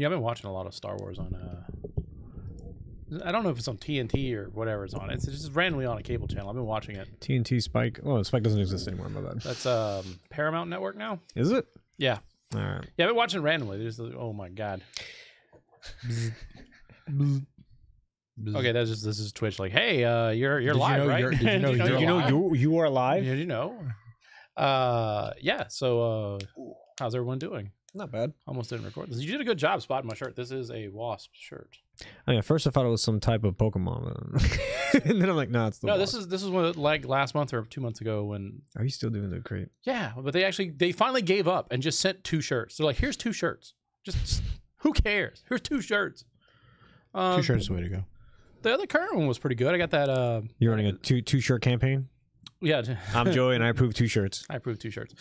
Yeah, I've been watching a lot of Star Wars on. I don't know if it's on TNT or whatever it's on. It's just randomly on a cable channel. I've been watching it. TNT Spike. Oh, Spike doesn't exist anymore. My bad. That's Paramount Network now. Is it? Yeah. All right. Yeah, I've been watching it randomly. There's oh my god. Okay, this is Twitch. Like, hey, you're live, right? Did you know you are live? Did you know? Yeah. So, how's everyone doing? Not bad. Almost didn't record this. You did a good job spotting my shirt. This is a wasp shirt. I mean, at first I thought it was some type of Pokemon, and then I'm like, no, it's the wasp. Wasp. This is what like last month or 2 months ago when. Are you still doing the crate? Yeah, but they finally gave up and just sent 2 shirts. They're like, here's 2 shirts. Just who cares? Here's 2 shirts. 2 shirts is the way to go. The other current one was pretty good. I got that. You're running a two shirt campaign. Yeah, I'm Joey, and I approve 2 shirts. I approve 2 shirts.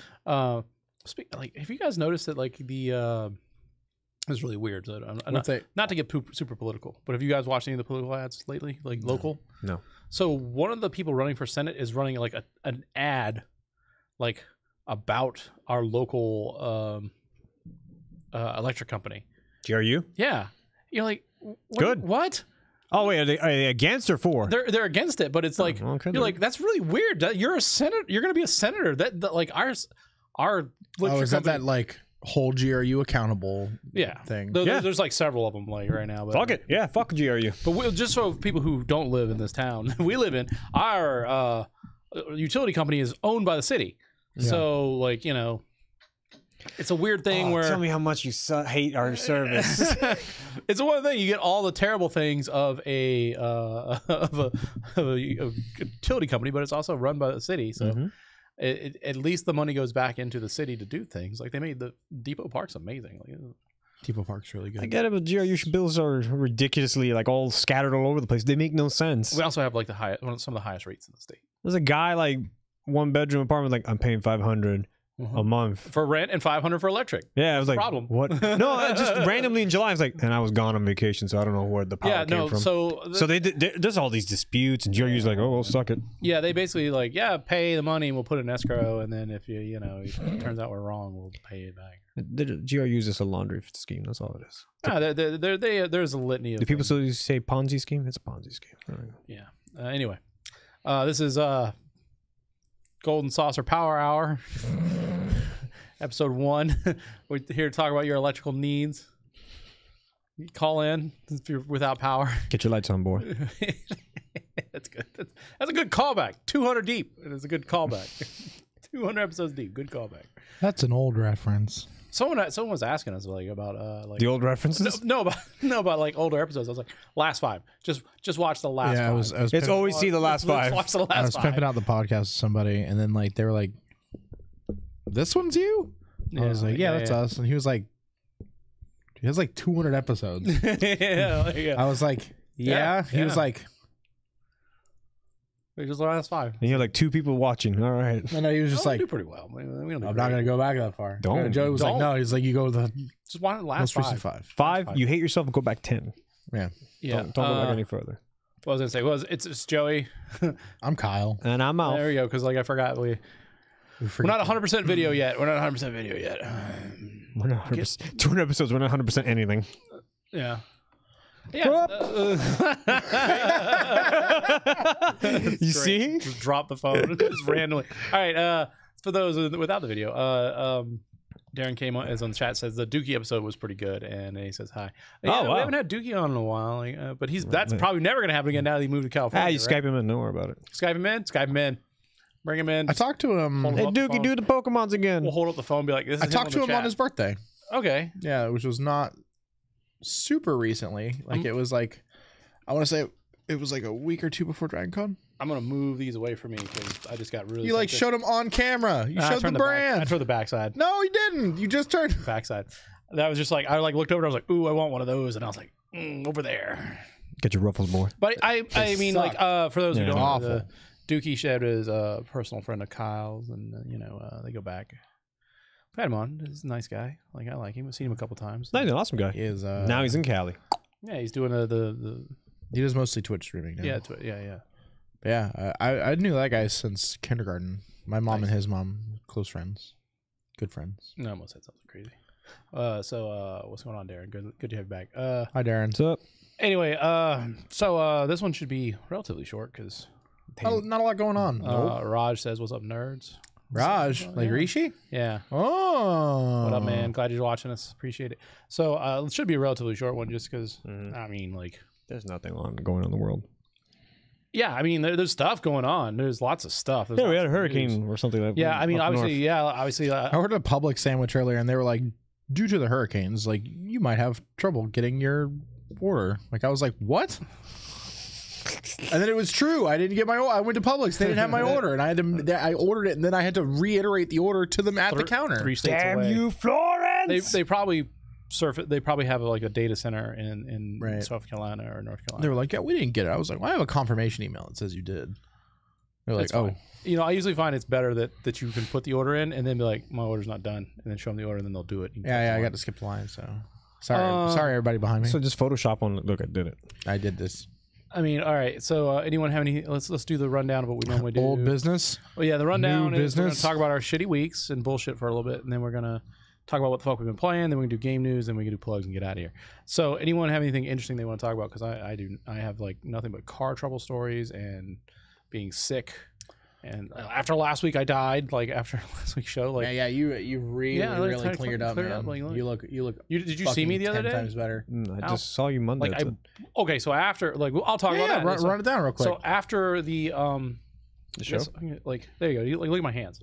Like, have you guys noticed that like the it's really weird. So not to get super political, but have you guys watched any of the political ads lately, like local? No. So one of the people running for Senate is running like an ad, like about our local electric company. GRU? Yeah. You're like, good. What? Oh wait, are they against or for? They're against it, but it's like you're like, that's really weird. You're a senator. You're going to be a senator. That like our is that like hold GRU accountable? Yeah, thing. There's like several of them like right now. But, fuck it. Yeah, fuck GRU. But just so people who don't live in this town we live in, our utility company is owned by the city. Yeah. So like it's a weird thing where tell me how much you hate our service. It's one thing you get all the terrible things of a utility company, but it's also run by the city. So at least the money goes back into the city to do things. Like they made the Depot Park's amazing. Like, Depot Park's really good. I get it, but GRU bills are ridiculously like all scattered all over the place. They make no sense. We also have like some of the highest rates in the state. There's a guy like 1-bedroom apartment like I'm paying $500 a month for rent and $500 for electric. Yeah, I was like, problem. What? No, just randomly in July, I was like, and I was gone on vacation, so I don't know where the power came from. So there's all these disputes, and GRU's like, oh, well, suck it. Yeah, they basically like, pay the money, and we'll put it in escrow, and then if it turns out we're wrong, we'll pay it back. GRU is just a laundry scheme. That's all it is. There's a litany of. Do people still say Ponzi scheme? It's a Ponzi scheme. Yeah. Anyway, this is Golden Saucer Power Hour. Episode 1. We're here to talk about your electrical needs. You call in if you're without power. Get your lights on, boy. That's good. That's a good callback. 200 deep. It is a good callback. 200 episodes deep. Good callback. That's an old reference. Someone was asking us like about like the old references. No, about like older episodes. I was like, last 5. Just watch the last 5. I was it's always see the last 5. Watch the last 5. I was pimping out the podcast with somebody, and then like they were like, "This one's you?" I was like, "Yeah, that's us." And he was like, "He has like 200 episodes." I was like, "Yeah." He was like, "Just the last 5." And you're like 2 people watching. All right. I know he was just like, "We do pretty well." I'm not gonna go back that far. Don't. Joey was like, "No." He's like, "You go to the just watch the last 5. 5. You hate yourself and go back 10. Yeah. Don't go back any further. What was I gonna say? It's Joey. I'm Kyle, and I'm out. There we go. Because like I forgot we're not 100% video yet. We're not 100% video yet. We're not 100%. 200 episodes. We're not 100% anything. Yeah. You see? Just drop the phone just randomly. All right. For those without the video, Darren came on is on the chat, says the Dookie episode was pretty good, and he says hi. Yeah, wow. We haven't had Dookie on in a while, but that's probably never gonna happen again now that he moved to California. You Skype him in. Don't worry about it. Skype him in. Bring him in. I talked to him. Hey, Dookie, do the Pokemons again. We'll hold up the phone and be like, this is I talked to him on his birthday. Okay. Yeah, which was not super recently. Like it was like, I want to say it was like a week or 2 before DragonCon. I'm gonna move these away from me because I just got really. You like showed him on camera. You showed the brand. I turned the backside. No, you didn't. You just turned backside. That was just like I like looked over. And I was like, ooh, I want one of those, and I was like, over there. Get your ruffles more. But I mean, suck. like for those who don't know, awful. Dookie Shed is a personal friend of Kyle's, and they go back. I've had him on. He's a nice guy. Like I like him. I've seen him a couple times. He's an awesome guy. He is. Now he's in Cali. Yeah, he's doing the. He does mostly Twitch streaming now. Yeah, yeah. Yeah, I knew that guy since kindergarten. My mom and his mom, close friends, good friends. No, I almost said something crazy. So what's going on, Darren? Good to have you back. Hi, Darren. What's up? Anyway, so this one should be relatively short because Not a lot going on. Raj says, "What's up, nerds?" Raj, like Rishi? Yeah. Oh. What up, man? Glad you're watching us. Appreciate it. So it should be a relatively short one, just because. I mean, like, there's nothing going on in the world. yeah. I mean, there's stuff going on. There's lots of stuff. There's Yeah, we lots had a of hurricane news. or something like that. Yeah, I mean, obviously. I ordered a Publix sandwich earlier, and they were like, due to the hurricanes, like, you might have trouble getting your order. Like, I was like, what? And then it was true. I didn't get my order. I went to Publix. They didn't have my order, and I ordered it, and then I had to reiterate the order to them at the counter. 3 states away. you, Florence! They probably They probably have like a data center in Right. South Carolina or North Carolina. They were like, yeah, we didn't get it. I was like, well, I have a confirmation email that says you did. They're like, That's oh, fine. You know, I usually find it's better that you can put the order in and then be like, my order's not done, and then show them the order, and then they'll do it. You can yeah, click I the got line. to skip the line. So sorry, everybody behind me. So just Photoshop on. Look, I did it. I did this. I mean, all right. So, anyone have any? Let's do the rundown of what we normally do. Old business. Well, yeah, the rundown New is we're gonna business. talk about our shitty weeks and bullshit for a little bit, and then we're gonna talk about what the fuck we've been playing. Then we're gonna do game news, and we can do plugs and get out of here. So, anyone have anything interesting they want to talk about? Because I do. I have like nothing but car trouble stories and being sick. And after last week, I died. Like after last week's show, like yeah, you really Yeah, like, really kinda cleared fucking up, cleared man. up, like, look. you look. did you see me the other 10 day? times better. I Ow. just saw you Monday. Like okay, so after like I'll talk about that. run, So- run it down real quick. So after the the show. like there you go. Like look at my hands.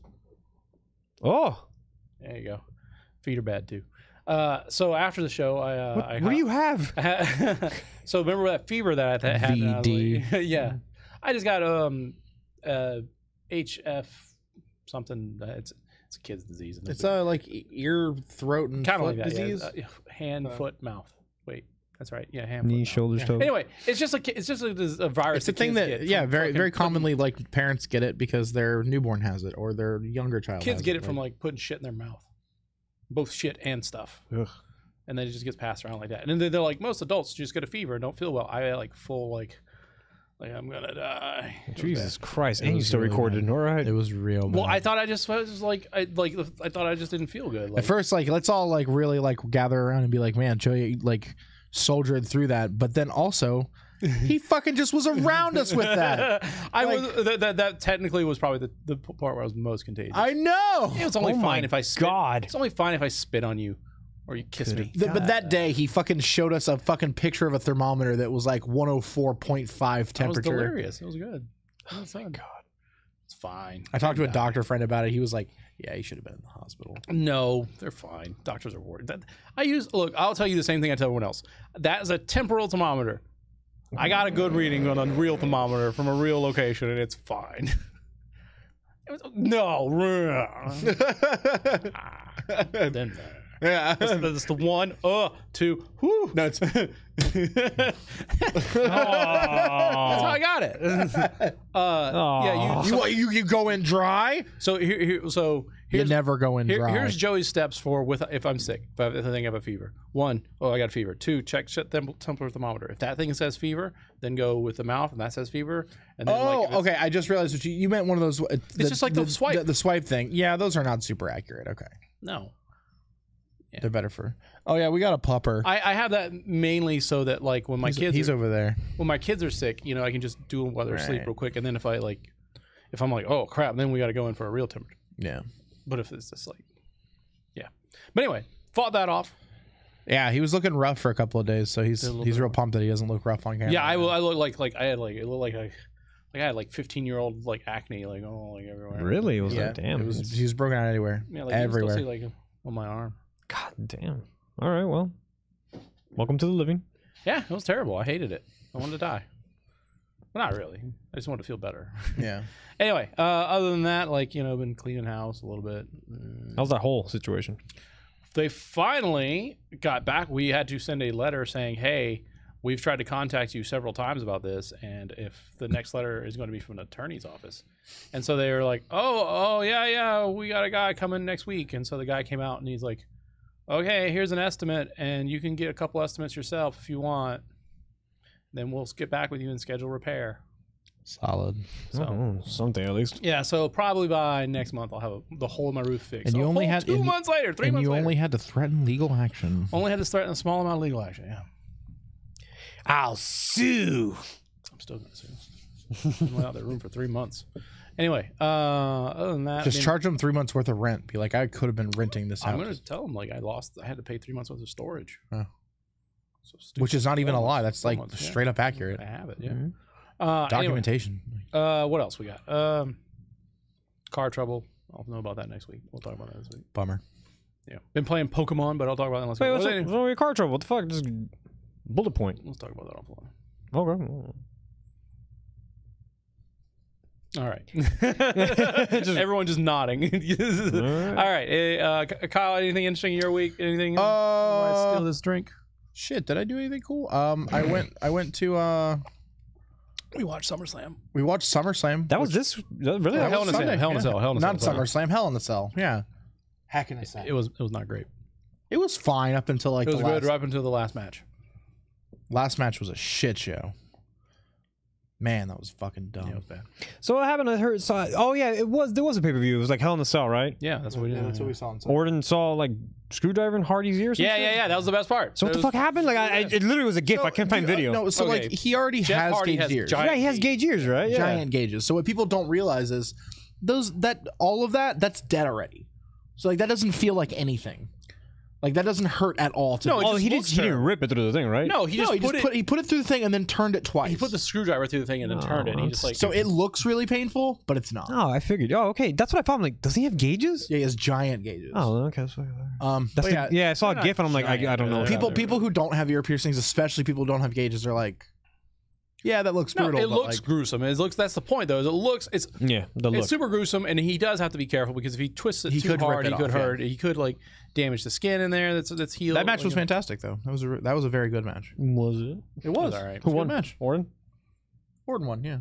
Oh, There you go. Feet are bad too. So after the show, what do you have? So remember that fever that I had? And I was VD. like- yeah, I just got HF something. It's a kid's disease. it's like ear, throat, and kind of foot like that. disease. Yeah. Hand, foot, mouth. Wait, that's right. Yeah, hand, Knee, foot, shoulders, mouth. toes. Anyway, it's just a virus. It's a thing kids that get from very fucking commonly like parents get it because their newborn has it or their younger child. Kids has get it from like putting shit in their mouth, both shit and stuff. Ugh. And then it just gets passed around like that. And then they're like, most adults just get a fever and don't feel well. I had like full like I'm gonna die. It was Jesus bad. Christ! It And you was still really recorded, all right? It was real. Well, bad. I thought I just was like I thought I just didn't feel good. Like, At first, like, let's all like really like gather around and be like, man, Joey like soldiered through that. But then also, he fucking just was around us with that. I Like- was that technically was probably the part where I was most contagious. I know. It was only Oh fine my if I spit. God. It's only fine if I spit on you or you kiss me. But that day, he fucking showed us a fucking picture of a thermometer that was like 104.5 That was temperature. delirious. It was good. Oh my God. It's fine. I talked to a Die. doctor friend about it. He was like, "Yeah, he should have been in the hospital." No, they're fine. Doctors are worried. I'll tell you the same thing I tell everyone else. That is a temporal thermometer. I got a good reading on a real thermometer from a real location, and it's fine. Then Yeah. that's the 1, 2, whoo. No, it's That's how I got it. Yeah, you go in dry. So You here's never go in dry. Here's Joey's steps for if I'm sick, if I think I have a fever. 1, I got a fever. 2, check temperature thermometer. If that thing says fever, then go with the mouth, and that says fever. And then if it's- okay. I just realized what you meant. One of those. It's just like the swipe. The swipe thing. Yeah, those are not super accurate. Okay, No, they're better for. Oh yeah, we got a pupper. I have that mainly so that like when my He's over there. when my kids are sick, I can just do them while they're asleep Right. real quick, and then if I'm like, oh crap, then we got to go in for a real temperature. Yeah. But if it's just like, yeah. But anyway, fought that off. Yeah, he was looking rough for a couple of days, so he's Did a little real bit pumped that he doesn't look rough on camera. Yeah, I look like I had like it looked like I had like 15-year-old like acne like everywhere. Really? It was Yeah, like, damn. he was broken out anywhere. Yeah, like you can still everywhere. see like on my arm. God damn. All right, well, welcome to the living. Yeah, it was terrible. I hated it. I wanted to die. Well, not really. I just wanted to feel better. Yeah. Anyway, other than that, been cleaning house a little bit. How's that whole situation? They finally got back. We had to send a letter saying, hey, we've tried to contact you several times about this, and if the next letter is going to be from an attorney's office. And so they were like, oh, yeah, we got a guy coming next week. And so the guy came out, and he's like, okay, here's an estimate, and you can get a couple estimates yourself if you want. Then we'll get back with you and schedule repair. Solid. So something at least. yeah, so probably by next month I'll have the hole in my roof fixed. And you only had 2 months later, 3 months you later. only had to threaten legal action. Only had to threaten a small amount of legal action. Yeah, I'll sue. I'm still gonna sue. I've been out that room for 3 months. Anyway, other than that, Just charge them 3 months worth of rent. Be like, I could have been renting this I'm house. gonna tell them like I had to pay 3 months worth of storage. Huh. So stupid. Which is not even a lie. That's 4 like months, yeah. straight up accurate. I have it. Yeah. Mm-hmm. Documentation. Anyway, what else we got? Car trouble. I'll know about that next week. We'll talk about that this week. Bummer. Yeah. Been playing Pokemon, but I'll talk about that next Wait, week. what's wrong with your car trouble? What the fuck? Just bullet point. Let's talk about that offline. Okay. All right. Everyone just nodding. All right. Kyle, anything interesting in your week? Anything? You wanna steal this drink. Shit, did I do anything cool? I went to We watched SummerSlam. we watched SummerSlam. That was this really? Hell in a Cell. Sunday, Hell in a yeah. Cell. Hell in a Not Cell. SummerSlam, Hell in the Cell. Yeah. Heck in a Cell. It was not great. It was fine up until like It was the good right up until the last match. last match was a shit show. Man, that was fucking dumb. Yeah, it was bad. So what happened? I heard. Oh yeah, there was a pay per view. It was like Hell in a Cell, right? Yeah, that's what we did. That's what we saw on Sunday. Orton saw like screwdriver in Hardy's ear. Or some shit? Yeah. That was the best part. So what the fuck happened? Like it literally was a GIF. I can't find video. No, so Okay. like he already Jeff has Hardy gauge has ears. giant Yeah, he has gauge ears, right? Yeah. Giant gauges. So what people don't realize is all of that's dead already. So like that doesn't feel like anything. Like that doesn't hurt at all. To No, me. it just He looks didn't terrible. rip it through the thing, right? No, he just put it through the thing and then turned it twice. he put the screwdriver through the thing and then turned it. And he just like so it looks really painful, but it's not. Oh, I figured. Oh, okay. That's what I thought. I'm like, does he have gauges? Yeah, he has giant gauges. Oh, okay. So, That's that's but yeah, I saw a they're GIF and I'm like, not I don't know. giant, people who don't have ear piercings, especially people who don't have gauges, are like, yeah, that looks no, brutal. it but looks like, gruesome. It looks. That's the point, though. Is it looks. It's the look. it's super gruesome, and he does have to be careful because if he twists it He too could rip hard, it he could off, yeah. hurt. He could like damage the skin in there. That's healed. that match was like, fantastic, though. That was a very good match. Was it? It was. all right. It was a good match. Orton? Orton won, yeah.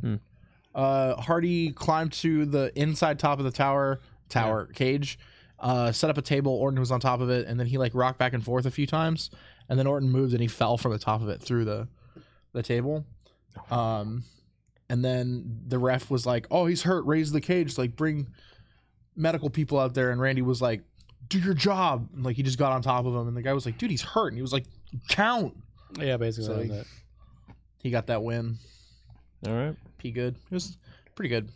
Hardy climbed to the inside top of the tower cage, set up a table. Orton was on top of it, and then he like rocked back and forth a few times, and then Orton moved and he fell from the top of it through the table. And then the ref was like, "Oh, he's hurt. Raise the cage. Like bring medical people out there." And Randy was like, "Do your job." And, like he just got on top of him, and the guy was like, "Dude, he's hurt." And he was like, "Count." Yeah, basically. So like that. He got that win. All right. P good. It was pretty good.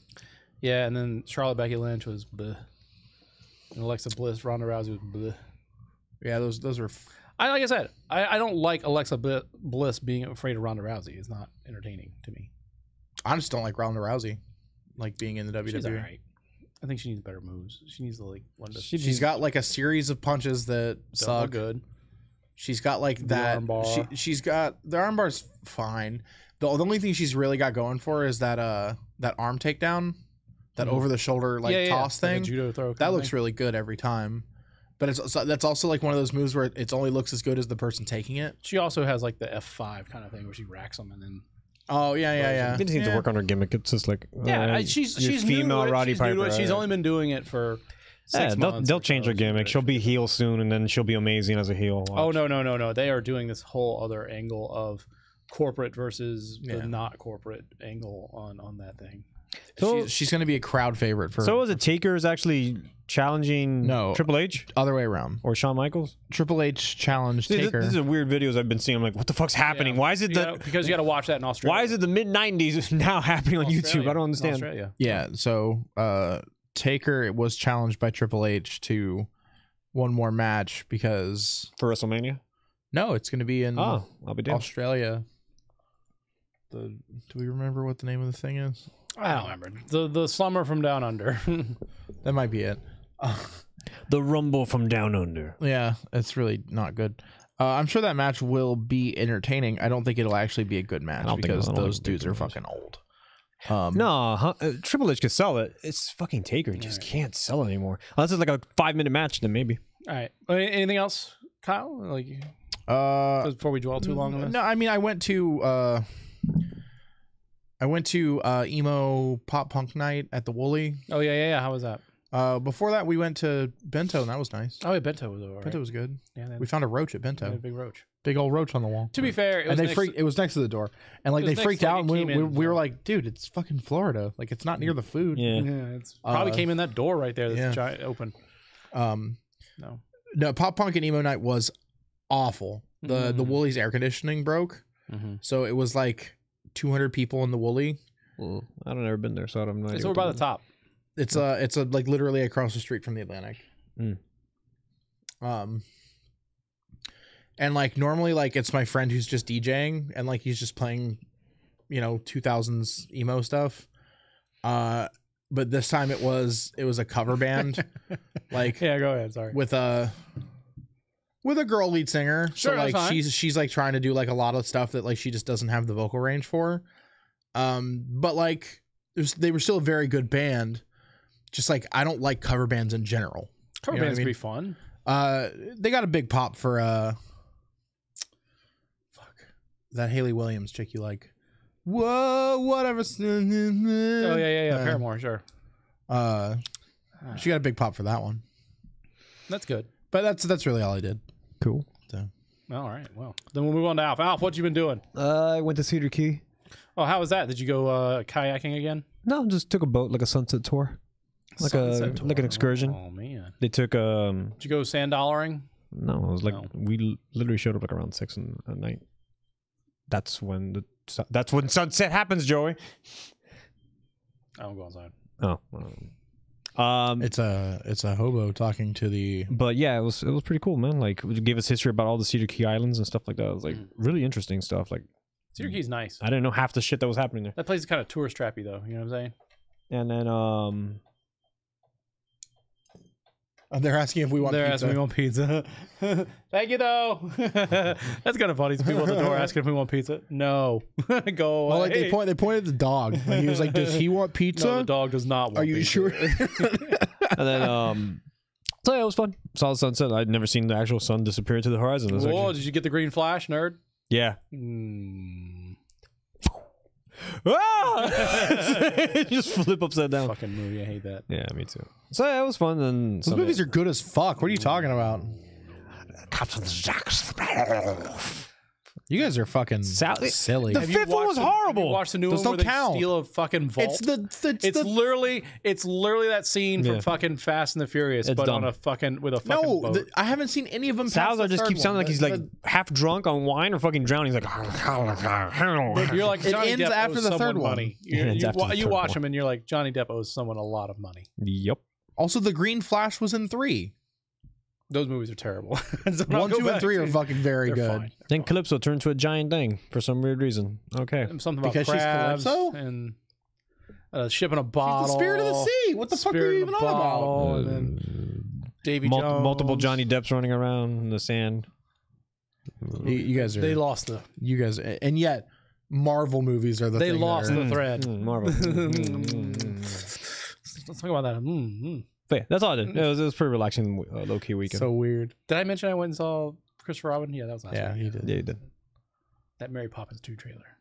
Yeah, and then Charlotte Becky Lynch was bleh. And Alexa Bliss, Ronda Rousey was bleh. Yeah, those were. Like I said, I don't like Alexa Bliss being afraid of Ronda Rousey. It's not entertaining to me. I just don't like Ronda Rousey, like being in the WWE. She's all right. I think she needs better moves. She needs to like learn to. She's got like a series of punches that don't suck. look good. She's got like The that. armbar. She's got the armbar's fine. The only thing she's really got going for is that arm takedown, that over the shoulder like toss like a thing. judo throw. That looks really good every time. But that's also like one of those moves where it only looks as good as the person taking it. She also has like the F5 kind of thing where she racks them and then. Oh yeah. They just need to work on her gimmick. It's just like She's female new to it. Roddy She's new Piper. to it. She's right? only been doing it for 6 months. They'll or change so. her gimmick. She'll be heel soon, and then she'll be amazing as a heel. Oh Watch. no! They are doing this whole other angle of corporate versus the not corporate angle on that thing. So she's going to be a crowd favorite for. So was it Taker's actually challenging Triple H other way around, or Shawn Michaels? Triple H challenged Taker. This is weird videos I've been seeing. I'm like, what the fuck's happening? Yeah. Why is it because you got to watch that in Australia? Why is it the mid '90s now happening on YouTube? I don't understand. Australia. Yeah, so Taker was challenged by Triple H to one more match because For WrestleMania? no, it's going to be in Oh, I'll be damned. Australia. Do we remember what the name of the thing is? I don't remember. The slumber from down under. That might be it. The Rumble from Down Under. Yeah, it's really not good. I'm sure that match will be entertaining. I don't think it'll actually be a good match because those dudes are fucking old. No, Triple H could sell it. It's fucking Taker. He just can't sell it anymore. Unless it's like a 5-minute match, then maybe. All right. Anything else, Kyle? Like before we dwell too long on this? No, I mean I went to emo pop punk night at the Woolly. Oh yeah. How was that? Before that, we went to Bento, and that was nice. Oh, yeah, Bento was alright. Bento was good. Yeah, We found a roach at Bento. a big roach. Big old roach on the wall. To be fair, it was it was next to the door, and like they freaked out, and we were like, "Dude, it's fucking Florida. Like it's not near the food." Yeah, it's probably came in that door right there. That's giant open. No, Pop Punk and Emo Night was awful. The Woolies air conditioning broke, so it was like 200 people in the Woolly. Well, I don't ever been there, so I don't know. It's over by the top. It's like literally across the street from the Atlantic. And like normally like it's my friend who's just DJing and like he's just playing, 2000s emo stuff. But this time it was a cover band. Like yeah, go ahead. Sorry. With a girl lead singer. Sure, so like she's like trying to do like a lot of stuff that like she just doesn't have the vocal range for. But like they were still a very good band. Just like I don't like cover bands in general. Cover bands can be fun. They got a big pop for that Hayley Williams chick you like. Whoa, whatever. Oh yeah. Paramore, sure. She got a big pop for that one. That's good. But that's really all I did. Cool. So. All right. Well, then we'll move on to Alf. Alf, what you been doing? I went to Cedar Key. Oh, how was that? Did you go kayaking again? No, just took a boat, like a sunset tour. Like an excursion. Oh man. They took Did you go sand dollaring? No, it was like we literally showed up like around 6 at night. That's when sunset happens, Joey. I don't go outside. Oh. It's a hobo talking to the. But yeah, it was pretty cool, man. Like it gave us history about all the Cedar Key Islands and stuff like that. It was like really interesting stuff. Like Cedar Key's nice. I didn't know half the shit that was happening there. That place is kind of tourist trappy though. You know what I'm saying? And then they're asking if we want pizza. Thank you, though. That's kind of funny. Some people at the door asking if we want pizza. No. Go away. Well, like they pointed at the dog. Like he was like, does he want pizza? No, the dog does not want pizza. Are you sure? And then, so yeah, it was fun. Saw the sunset. I'd never seen the actual sun disappear into the horizon. Whoa, did you get the green flash, nerd? Yeah. Just flip upside down. Fucking movie, I hate that. Yeah, me too. So yeah, it was fun. And those movies are good as fuck. What are you talking about? You guys are fucking silly. The fifth one was horrible. Watch the new Those one where don't count. they steal a fucking vault. It's literally that scene from fucking Fast and the Furious, but dumb. on a fucking with a fucking boat. I haven't seen any of them. Salazar just keeps sounding like he's like half drunk on wine or fucking drowning. He's like, you're like it Johnny ends Depp after owes the someone third one. money. You third watch one. him and you're like, Johnny Depp owes someone a lot of money. Yep. Also, the Green Flash was in 3. Those movies are terrible. 1, 2, and 3 are fucking very good. Fine. Then Calypso turned to a giant thing for some weird reason. Okay. Something about Because she's crabs Calypso? and shipping a bottle. She's the spirit of the sea. What the fuck are you even on about? And then Davy Jones. Multiple Johnny Depps running around in the sand. You guys are. They lost the. You guys, and yet Marvel movies are the. They thing lost that are, the thread. Marvel. Let's talk about that. But yeah, that's all I did. It was pretty relaxing, low key weekend. So weird. Did I mention I went and saw Christopher Robin? Yeah, that was last week. You did. Yeah, you did. That Mary Poppins 2 trailer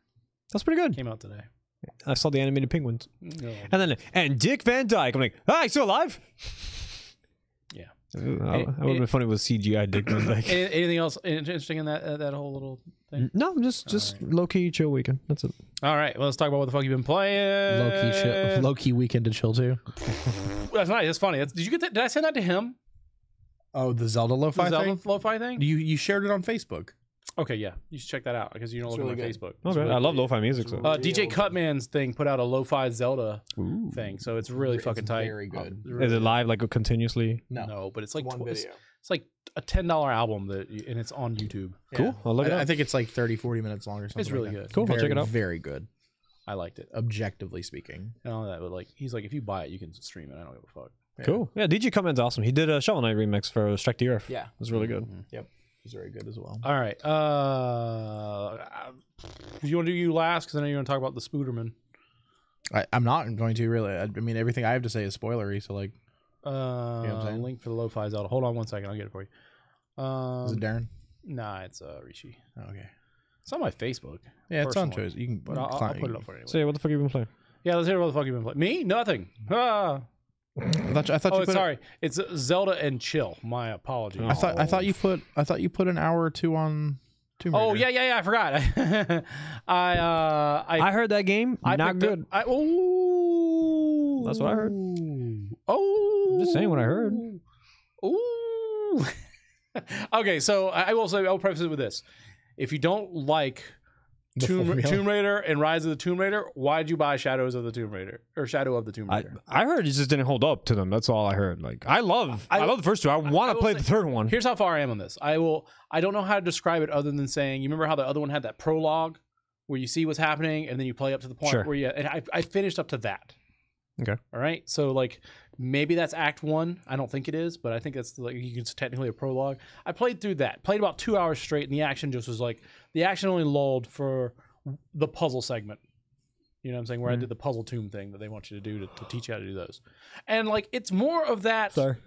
That's pretty good. came out today. I saw the animated penguins. No. And Dick Van Dyke. I'm like, he's still alive? Yeah. It would have been funny with CGI Dick Van Dyke. Anything else interesting in that whole little thing? No, just low key chill weekend. That's it. All right. Well, let's talk about what the fuck you've been playing. Low key weekend to chill too. That's nice. That's funny. Did you get that? Did I send that to him? Oh, the Zelda lo-fi The Zelda thing. lo-fi thing? You shared it on Facebook. Okay, yeah. You should check that out because you don't look at my Facebook. Okay, I love lo-fi music. So. DJ Cutman's thing put out a lo-fi Zelda thing, so it's really fucking tight. Very good. Is it live like continuously? No, but it's like one video. It's like a $10 album and it's on YouTube. Cool. I'll look it up. I think it's like 30-40 minutes long or something. It's really like good. that. Cool. I'll check it out. Very good. I liked it. Objectively speaking. And all that, but like he's like, if you buy it, you can stream it. I don't give a fuck. Cool. Yeah, DJ Cutman's awesome. He did a Shovel Knight remix for Strike the Earth. Yeah. It was really good. Yep. He's very good as well. All right. You want to do you last? Because I know you're going to talk about the Spooderman. I'm not going to really. I mean, everything I have to say is spoilery. So like, you know what I'm saying? Link for the lo-fi Zelda. Hold on one second. I'll get it for you. Is it Darren? Nah, it's Rishi. Oh, okay. It's on my Facebook. Yeah, it's on personally. choice. You can, But I'll put it up for you anyway. So yeah, what the fuck have you been playing? Yeah, let's hear what the fuck you've been playing. Me? Nothing. Ah. I thought you put sorry. It's Zelda and Chill. My apologies. I thought you put an hour or two on Tomb Raider. Oh yeah. I forgot. I heard that game. Not good. That's what I heard. Oh, I'm just saying what I heard. Ooh. Okay, so I will say, I'll preface it with this: if you don't like Tomb Raider and Rise of the Tomb Raider, why'd you buy Shadows of the Tomb Raider or Shadow of the Tomb Raider? I heard it just didn't hold up to them. That's all I heard. Like I love the first two. I want to play the third one. Here's how far I am on this. I don't know how to describe it other than saying, you remember how the other one had that prologue where you see what's happening and then you play up to the point where and I finished up to that. Okay. All right. So like maybe that's Act 1. I don't think it is, but I think that's like it's technically a prologue. I played through that. Played about 2 hours straight, and the action just was like the action only lulled for the puzzle segment. You know what I'm saying? Where I did the puzzle tomb thing that they want you to do to teach you how to do those. And like it's more of that that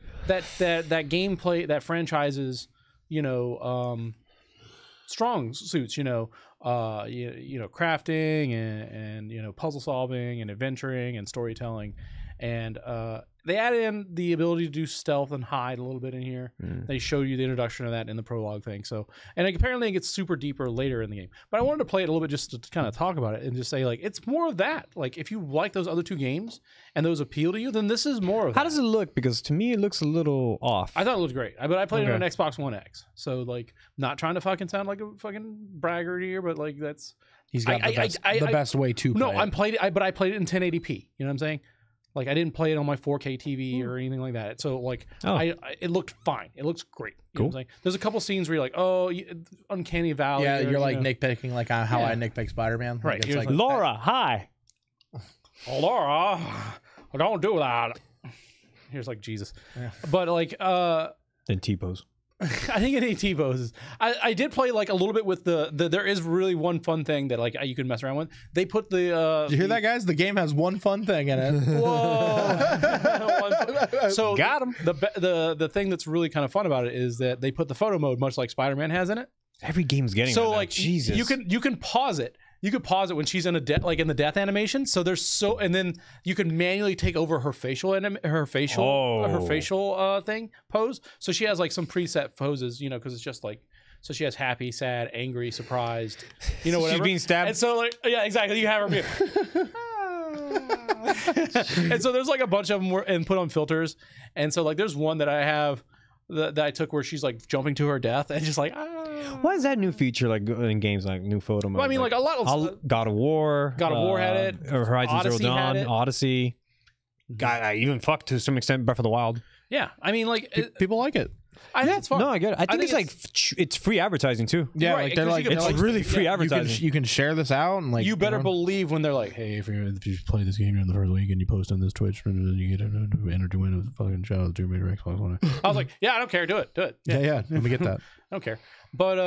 gameplay, that franchise's, strong suits, crafting and puzzle solving and adventuring and storytelling. And they add in the ability to do stealth and hide a little bit in here. They show you the introduction of that in the prologue thing. So, and apparently it gets super deeper later in the game. But I wanted to play it a little bit just to kind of talk about it and just say, like, it's more of that. Like, if you like those other two games and those appeal to you, then this is more of that. How does it look? Because to me, it looks a little off. I thought it looked great. But I played it on Xbox One X. So, like, not trying to fucking sound like a fucking braggart here, but, like, that's... He's got the best way to play it. But I played it in 1080p. You know what I'm saying? Like, I didn't play it on my 4K TV or anything like that. So, like, it looked fine. It looks great. You know what I'm saying? There's a couple scenes where you're like, oh, Uncanny Valley. Yeah, you're like nitpicking, like how I nitpick Spider-Man. Right. Like, it's like, Laura, hi. Oh, Laura, don't do that. Here's like Jesus. Yeah. But, like... Then T-pose. I think it ain't T-poses. I did play like a little bit with the there is really one fun thing that like you can mess around with. They put the did you hear that, guys? The game has one fun thing in it. Whoa. So got him. The thing that's really kind of fun about it is that they put the photo mode much like Spider-Man has in it. Every game's getting so that like now. Jesus. You can pause it. You could pause it when she's in in the death animation. So and then you can manually take over her facial thing pose. So she has like some preset poses, because it's just like, so she has happy, sad, angry, surprised, whatever. She's being stabbed. And so like, yeah, exactly. You have her be. And so there's like a bunch of them and put on filters. And so like there's one that I have that I took where she's like jumping to her death and just like, What is that new feature like in games like new photo mode? Well, I mean, like a lot of God of War. God of War had it. Or Horizon Odyssey Zero Dawn, had it. Odyssey. God, I even fucked to some extent Breath of the Wild. Yeah, I mean, like people like it. I think it's fun. No, I get it. I think it's like it's free advertising too. Yeah, right, like they're like it's really free advertising. You can share this out and like you better believe when they're like, hey, if you play this game in the first week and you post on this Twitch, and you get enter to win a fucking Shadow of the Tomb Raider Xbox One. I was like, yeah, I don't care. Do it. Yeah. Let me get that. I don't care. But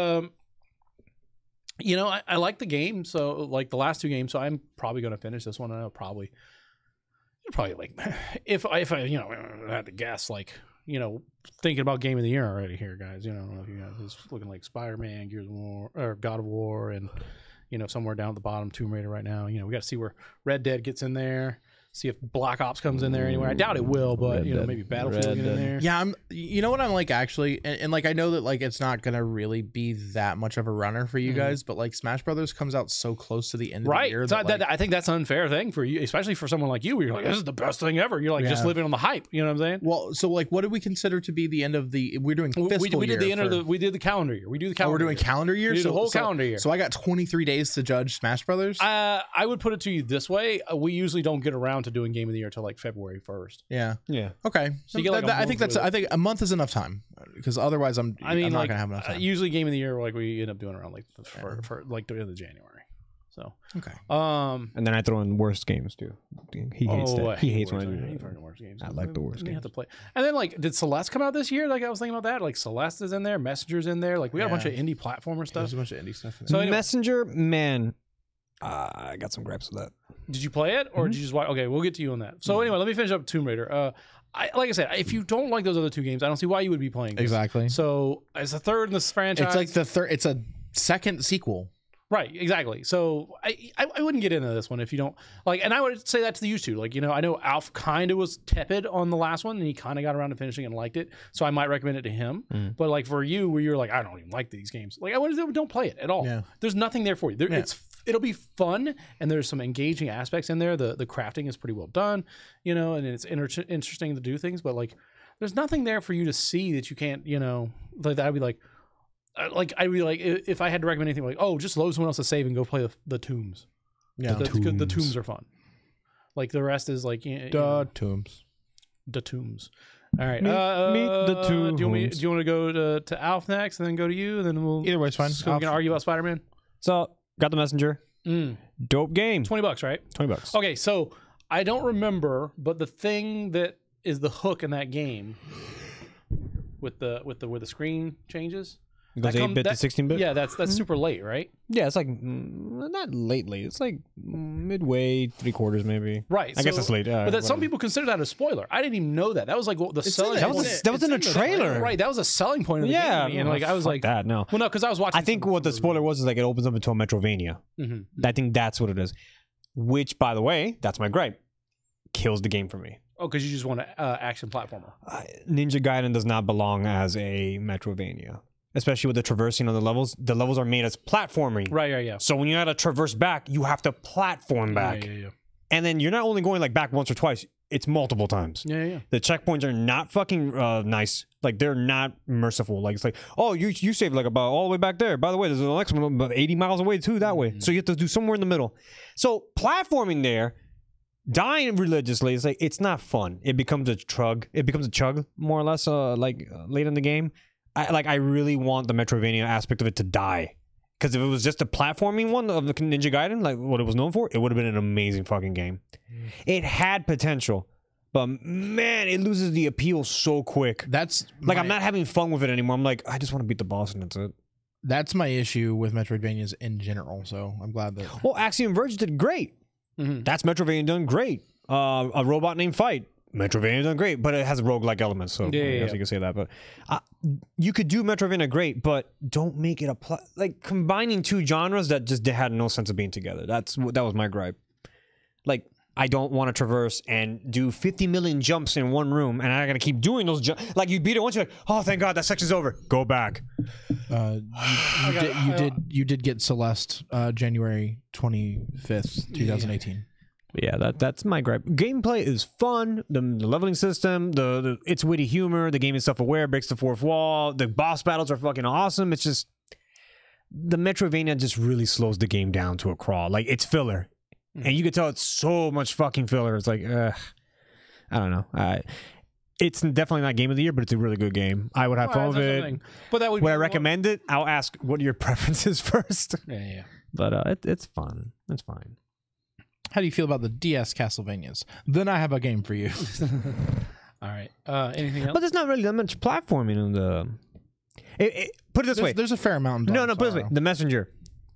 I like the game. So like the last two games. So I'm probably going to finish this one. And I'll probably like if I had to guess, like. Thinking about Game of the Year already here, guys. I don't know if you guys is looking like Spider-Man, Gears of War, or God of War, and somewhere down at the bottom, Tomb Raider right now. We got to see where Red Dead gets in there. See if Black Ops comes in there anywhere. I doubt it will, but maybe Battlefield will get in there. Yeah, what I'm like actually, and like I know that like it's not gonna really be that much of a runner for you guys, but like Smash Brothers comes out so close to the end of the year. So I think that's an unfair thing for you, especially for someone like you, where you're like, this is the best thing ever. You're like just living on the hype. You know what I'm saying? Well, so like, what do we consider to be the end of the? We're doing fiscal we did year. the end of the. We did the calendar year. We do the calendar. We're doing calendar year. We do the whole calendar year. So I got 23 days to judge Smash Brothers. I would put it to you this way: we usually don't get around to doing Game of the Year till like February 1st. Yeah. So Okay. you get like I think a month is enough time because otherwise I'm not gonna have enough time. Usually Game of the Year like we end up doing around like for like the end of January. So okay. And then I throw in worst games too. He hates that. He hates when I do that. Worst games. I like the worst games. Have to play. And then like, did Celeste come out this year? Like I was thinking about that. Like Celeste is in there. Messenger's in there. Like we got a bunch of indie platformer stuff. There's a bunch of indie stuff. So anyway. Messenger, man. I got some gripes with that. Did you play it or did you just watch? Okay, we'll get to you on that. So anyway, let me finish up Tomb Raider. Like I said, if you don't like those other two games, I don't see why you would be playing this. Exactly. So it's a third in this franchise. It's like the third. It's a second sequel. Right, exactly. So I wouldn't get into this one if you don't like, and I would say that to the used to. Like, you know, I know Alf kind of was tepid on the last one, and he kind of got around to finishing and liked it. So I might recommend it to him. But like for you, where you're like, I don't even like these games. Like, I would say, don't play it at all. Yeah. There's nothing there for you. It'll be fun, and there's some engaging aspects in there. The crafting is pretty well done, you know, and it's interesting to do things. But like, there's nothing there for you to see that you can't, you know, like that. I'd be like I'd be like, if I had to recommend anything, like, oh, just load someone else to save and go play the tombs. Yeah, the tombs are fun. Like the rest is like tombs. The tombs. All right. Meet the tombs. Do you want to go to Alf next, and then go to you, and then we'll Either way, it's fine. So we can argue about Spider-Man. So got the messenger. Dope game. $20, right? $20. Okay, so I don't remember, but the thing that is the hook in that game with where the screen changes. It goes 8-bit to 16-bit? Yeah, that's super late, right? Yeah, it's like, not late. It's like midway, 3/4 maybe. Right. I guess it's late. But that some people consider that a spoiler. I didn't even know that. That was like the selling point. That was in a trailer. Right, that was a selling point of the game. And like, I was like, that, no. Well, no, because I was watching. I think what the spoiler was is like it opens up into a Metrovania. I think that's what it is. Which, by the way, that's my gripe. Kills the game for me. Oh, because you just want an action platformer. Ninja Gaiden does not belong as a Metrovania. Especially with the traversing of the levels. The levels are made as platforming. Right, yeah. So when you gotta traverse back, you have to platform back. Yeah. And then you're not only going like back once or twice, it's multiple times. Yeah. The checkpoints are not fucking nice. Like, they're not merciful. Like, it's like, oh, you saved like about all the way back there. By the way, there's an next one about 80 miles away too that way. So you have to do somewhere in the middle. So platforming there, dying religiously, it's like, it's not fun. It becomes a chug. It becomes a chug, more or less, late in the game. I really want the Metrovania aspect of it to die. Because if it was just a platforming one of the Ninja Gaiden, like what it was known for, it would have been an amazing fucking game. It had potential, but man, it loses the appeal so quick. That's like, I'm not having fun with it anymore. I'm like, I just want to beat the boss and that's it. That's my issue with Metroidvanias in general, so I'm glad that... Well, Axiom Verge did great. That's Metrovania done great. A robot named Fight. Metrovania done great, but it has roguelike elements, so I guess you can say that. But you could do Metrovania great, but don't make it like combining two genres that just had no sense of being together. That was my gripe. Like, I don't want to traverse and do 50 million jumps in one room, and I gotta keep doing those jumps. Like, you beat it once, you're like, oh, thank God, that section's over. Go back. You did get Celeste January 25th, 2018. Yeah, that's my gripe. Gameplay is fun. The leveling system, it's witty humor. The game is self-aware, breaks the fourth wall. The boss battles are fucking awesome. It's just the Metrovania just really slows the game down to a crawl. Like, it's filler, and you can tell it's so much fucking filler. It's like, I don't know. It's definitely not game of the year, but it's a really good game. I would have fun with it. But that would I recommend it? I'll ask what are your preferences first. Yeah. But it's fun. It's fine. How do you feel about the DS Castlevanias? Then I have a game for you. All right. Anything else? But there's not really that much platforming in the... put it this way. There's a fair amount. No, put it this way. The Messenger.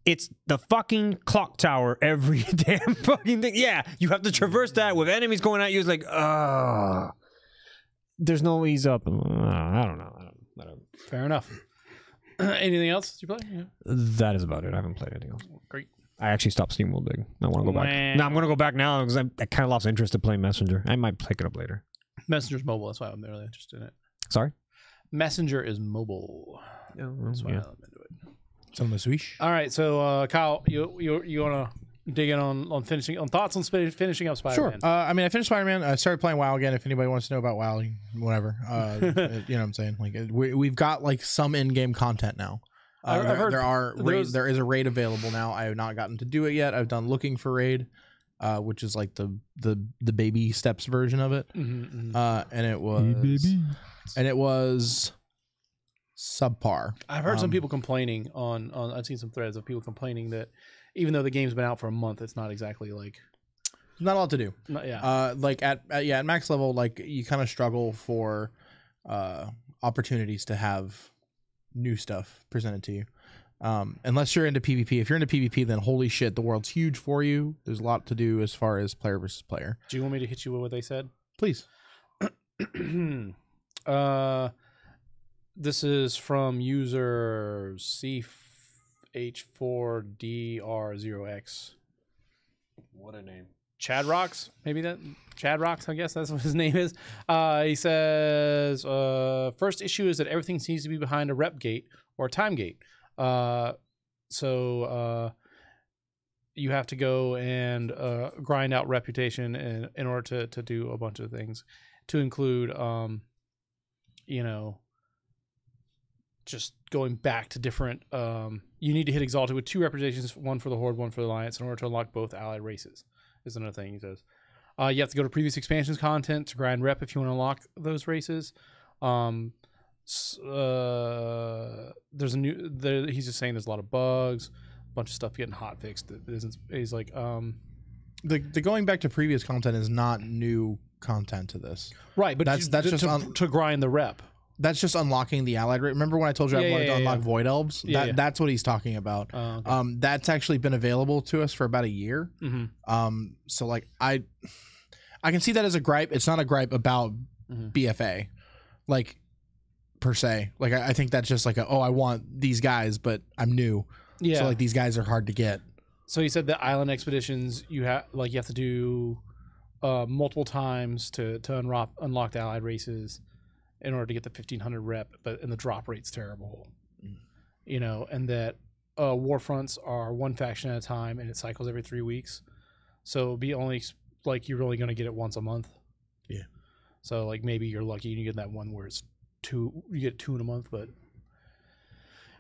It's the fucking clock tower every damn fucking thing. Yeah, you have to traverse that with enemies going at you. It's like, there's no ease up. I don't know. Fair enough. Anything else you play? Yeah. That is about it. I haven't played anything else. Great. I actually stopped SteamWorld Dig. I want to go back. No, I'm going to go back now because I kind of lost interest in playing Messenger. I might pick it up later. Messenger's mobile. That's why I'm really interested in it. Sorry? Messenger is mobile. That's why I'm into it. It's on the Switch. All right, so Kyle, you want to dig in on finishing on thoughts on finishing up Spider-Man? Sure. I mean, I finished Spider-Man. I started playing WoW again. If anybody wants to know about WoW, whatever. You know what I'm saying? Like, we've got like some in-game content now. There is a raid available now. I have not gotten to do it yet. I've done looking for raid, which is like the baby steps version of it. And it was subpar. I've heard some people complaining on I've seen some threads of people complaining that even though the game's been out for a month, it's not exactly like not a lot to do. Like at max level, like you kind of struggle for opportunities to have new stuff presented to you, unless you're into PvP. If you're into PvP, then holy shit, the world's huge for you. There's a lot to do as far as player versus player. Do you want me to hit you with what they said? Please. This is from user FH4DR0X. What a name. Chad Rocks, maybe that Chad Rocks, I guess that's what his name is. He says first issue is that everything seems to be behind a rep gate or a time gate. So you have to go and grind out reputation in order to do a bunch of things, to include just going back to different. You need to hit Exalted with 2 reputations, one for the Horde, one for the Alliance, in order to unlock both allied races. Is another thing he says. You have to go to previous expansions content to grind rep if you want to unlock those races. There's a new. He's just saying there's a lot of bugs, a bunch of stuff getting hot fixed. He's like, the going back to previous content is not new content to this, right? But that's just to grind the rep. That's just unlocking the allied. Remember when I told you I wanted to unlock Void Elves? That's what he's talking about. Oh, okay. That's actually been available to us for about a year. Mm-hmm. So like I can see that as a gripe. It's not a gripe about BFA, like per se. Like I think that's just like I want these guys, but I'm new. Yeah. So like these guys are hard to get. So he said that island expeditions you have to do multiple times to unlock the allied races in order to get the 1500 rep, and the drop rate's terrible, and that war fronts are one faction at a time and it cycles every 3 weeks, so it'll be only like you're only going to get it once a month. Yeah. So like maybe you're lucky and you get that one where it's you get 2 in a month, and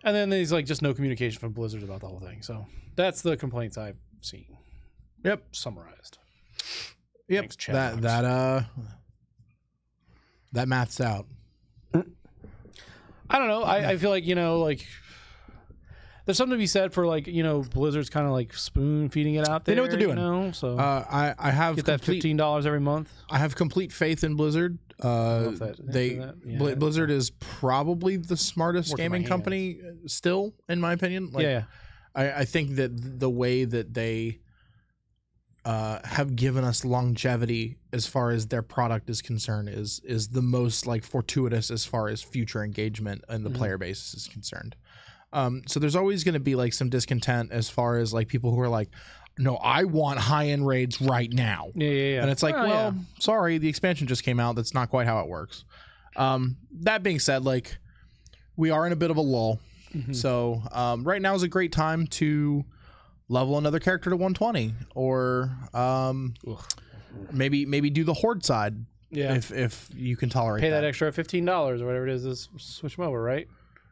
then there's like just no communication from Blizzard about the whole thing. So that's the complaints I've seen. Yep. Summarized. Yep. Thanks, Chad. That math's out. I don't know. I feel like, there's something to be said for Blizzard's kind of like spoon feeding it out there. They know what they're doing. So I have get that $15 every month. I have complete faith in Blizzard. Blizzard is probably the smartest gaming company still, in my opinion. I think that the way that they have given us longevity as far as their product is concerned is the most like fortuitous as far as future engagement and the player base is concerned. So there's always going to be like some discontent as far as like people who are like, no, I want high-end raids right now. Yeah. And it's like, sorry, the expansion just came out. That's not quite how it works. That being said, like we are in a bit of a lull. So right now is a great time to level another character to 120 or maybe do the Horde side if you can tolerate that extra $15 or whatever it is to switch them over, right?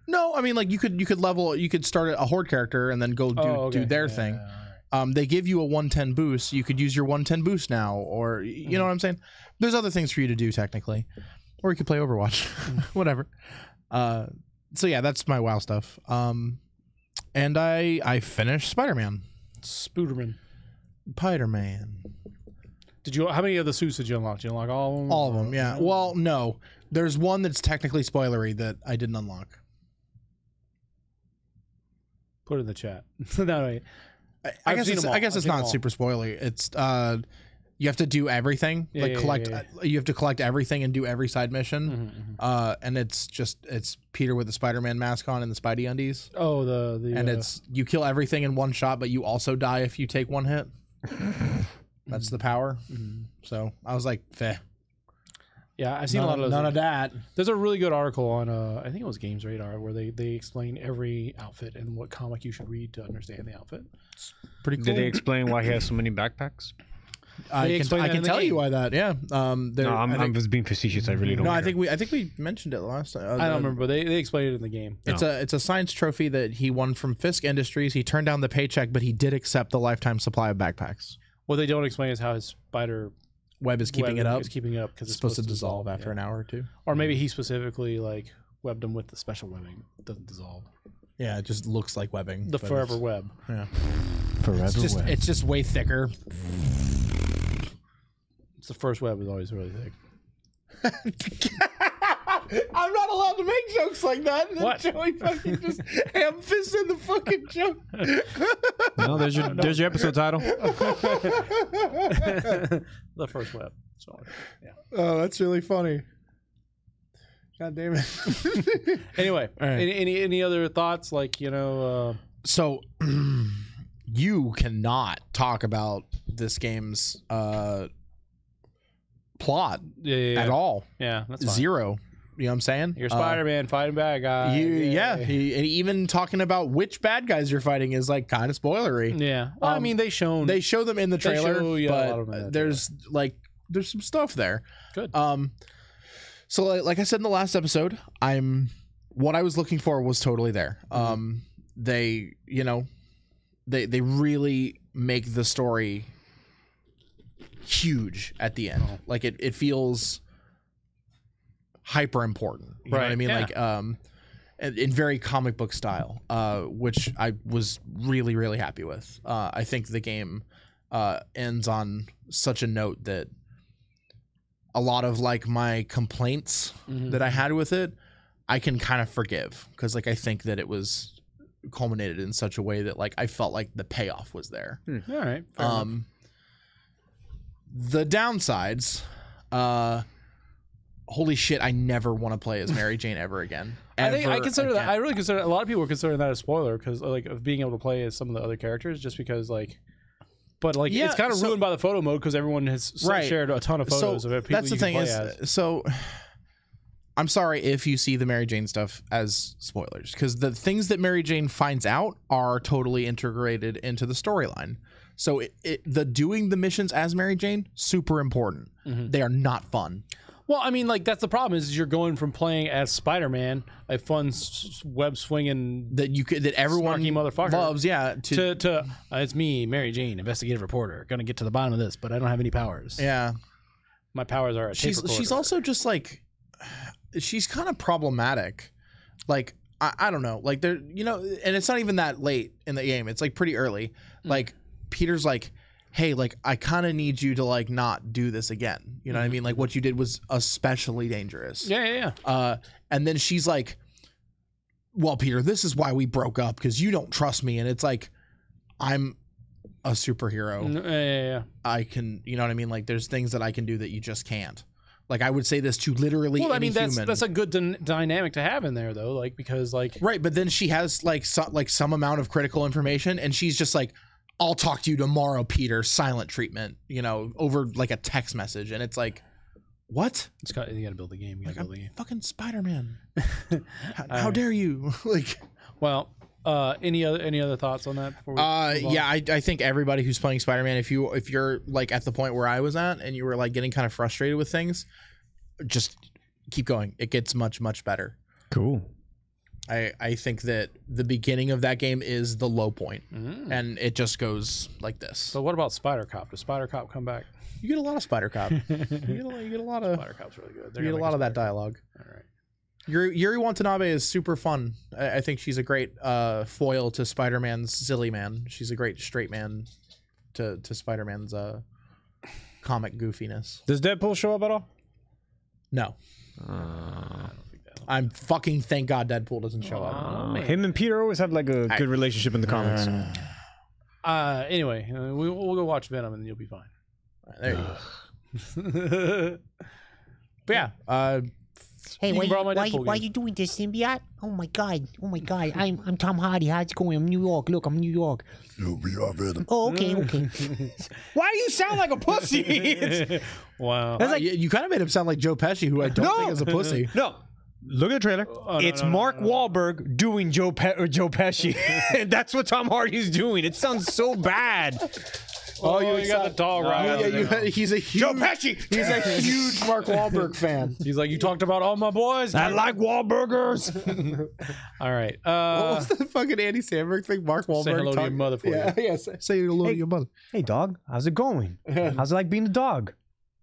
No, I mean like you could start a Horde character and then go do their thing. They give you a 110 boost. You could use your 110 boost now, or you know what I'm saying? There's other things for you to do technically, or you could play Overwatch, whatever. So yeah, that's my WoW stuff. And I finished Spider-Man. Spider-Man. How many of the suits did you unlock? Did you unlock all of them? All of them, yeah. Well, no. There's one that's technically spoilery that I didn't unlock. Put it in the chat. No. I guess it's not super spoilery. It's you have to do everything. You have to collect everything and do every side mission. And it's Peter with the Spider-Man mask on and the Spidey undies. Oh, and it's you kill everything in one shot, but you also die if you take one hit. That's the power. So I was like, "Feh." Yeah, I've seen a lot of those. None of that. There's a really good article on I think it was Games Radar where they explain every outfit and what comic you should read to understand the outfit. Pretty cool. Did they explain why he has so many backpacks? I can tell you why that. Yeah. I'm just being facetious. I really don't. No, care. I think we mentioned it last time. I don't remember, but they explained it in the game. It's a science trophy that he won from Fisk Industries. He turned down the paycheck, but he did accept the lifetime supply of backpacks. What they don't explain is how his spider web is keeping it up. It's keeping it up because it's supposed to dissolve after an hour or two. Or maybe he specifically like webbed them with the special webbing. It doesn't dissolve. Yeah, it just looks like webbing. The forever web. Yeah. Forever web. It's just way thicker. The first web is always really thick. I'm not allowed to make jokes like that. And what? Joey fucking just ham-fisted the fucking joke. No, there's your episode title. The first web. So, yeah. Oh, that's really funny. God damn it. Anyway, All right. any other thoughts? Like, So you cannot talk about this game's plot at all. Yeah, that's fine. Zero. You know what I'm saying? You're Spider-Man fighting bad guys. And even talking about which bad guys you're fighting is like kind of spoilery. Yeah. Well, I mean, they show them in the trailer, a lot of them in but that there's some stuff there. Good. So like I said in the last episode, what I was looking for was totally there. They really make the story huge at the end. Like it feels hyper important. You know what I mean? Yeah. Like in very comic book style, which I was really, really happy with. I think the game ends on such a note that a lot of like my complaints that I had with it, I can kind of forgive, because like I think that it was culminated in such a way that like I felt like the payoff was there. All right. Fair enough. The downsides, holy shit, I never want to play as Mary Jane ever again. I really consider a lot of people are considering that a spoiler, because like of being able to play as some of the other characters, just because like, but like it's kind of ruined by the photo mode, because everyone has shared a ton of photos of it. That's the thing is, so I'm sorry if you see the Mary Jane stuff as spoilers, because the things that Mary Jane finds out are totally integrated into the storyline. So the doing the missions as Mary Jane, super important. They are not fun. Well, I mean, like that's the problem is you're going from playing as Spider-Man, a fun web swinging that everyone motherfucker loves, to it's me, Mary Jane, investigative reporter, gonna get to the bottom of this, but I don't have any powers. Yeah, my powers are a tape recorder. She's also just like, she's kind of problematic. Like I don't know, like there, and it's not even that late in the game. It's like pretty early. Like Peter's like, hey, like I kind of need you to like not do this again. You know what I mean? Like what you did was especially dangerous. Yeah. And then she's like, well, Peter, this is why we broke up, because you don't trust me. And it's like, I'm a superhero. Yeah. I can, you know what I mean? Like there's things that I can do that you just can't. Like I would say this to literally any human. That's a good dynamic to have in there though, like because like right, but then she has like some amount of critical information, and she's just like, I'll talk to you tomorrow, Peter. Silent treatment, over like a text message, and it's like, what? You got to build the game. You got to build the game. Fucking Spider-Man. How dare you? Like, well, any other thoughts on that? Before we yeah, I think everybody who's playing Spider-Man, if you're like at the point where I was at, and you were like getting kind of frustrated with things, just keep going. It gets much, much better. Cool. I think that the beginning of that game is the low point, and it just goes like this. So what about Spider Cop? Does Spider Cop come back? You get a lot of Spider Cop. you get a lot of Spider Cop's really good. You get a lot of that dialogue. All right. Yuri Watanabe is super fun. I think she's a great foil to Spider-Man's silly man. She's a great straight man to Spider-Man's comic goofiness. Does Deadpool show up at all? No. I'm fucking thank God Deadpool doesn't show up. Him and Peter always have like a good relationship in the comics. Anyway, we'll go watch Venom and you'll be fine. There you go. But yeah, hey, why you doing this, symbiote? Oh my god! I'm Tom Hardy. How's it going? I'm New York. Look, I'm New York. Oh, okay. Why do you sound like a pussy? Wow. That's like, you kind of made him sound like Joe Pesci, who I don't think is a pussy. No. Look at the trailer. It's Mark Wahlberg doing Joe Pesci. That's what Tom Hardy's doing. It sounds so bad. Oh, you got the dog right. Yeah, he's a huge Joe Pesci. He's a huge Mark Wahlberg fan. He's like, you talked about all my boys. I like Wahlburgers. All right. What was the fucking Andy Samberg thing? Mark Wahlberg. Say hello to your mother for you. Yeah, say hello to your mother. Hey, dog. How's it going? How's it like being a dog?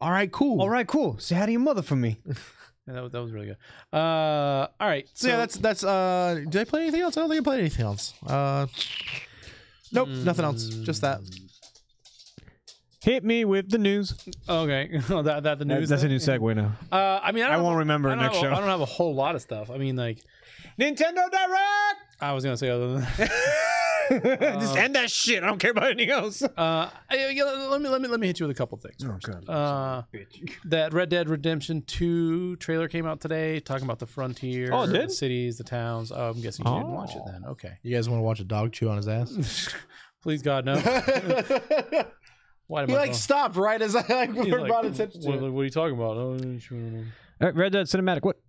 All right, cool. Say hi to your mother for me. Yeah, that was really good. All right. So yeah, that's did I play anything else? I don't think I played anything else. Nope, nothing else. Just that. Hit me with the news. Okay. that the news. That's a new segue now. I mean, I won't remember it next show. I don't have a whole lot of stuff. I mean, like Nintendo Direct. I was gonna say other than that. Just end that shit. I don't care about anything else. Let me hit you with a couple things. That Red Dead Redemption 2 trailer came out today, talking about the frontier, the cities, the towns. Oh, I'm guessing you didn't watch it then. Okay. You guys want to watch a dog chew on his ass? Please, God, no. Why he stopped right as I brought attention to it. What are you talking about? Red Dead Cinematic. What?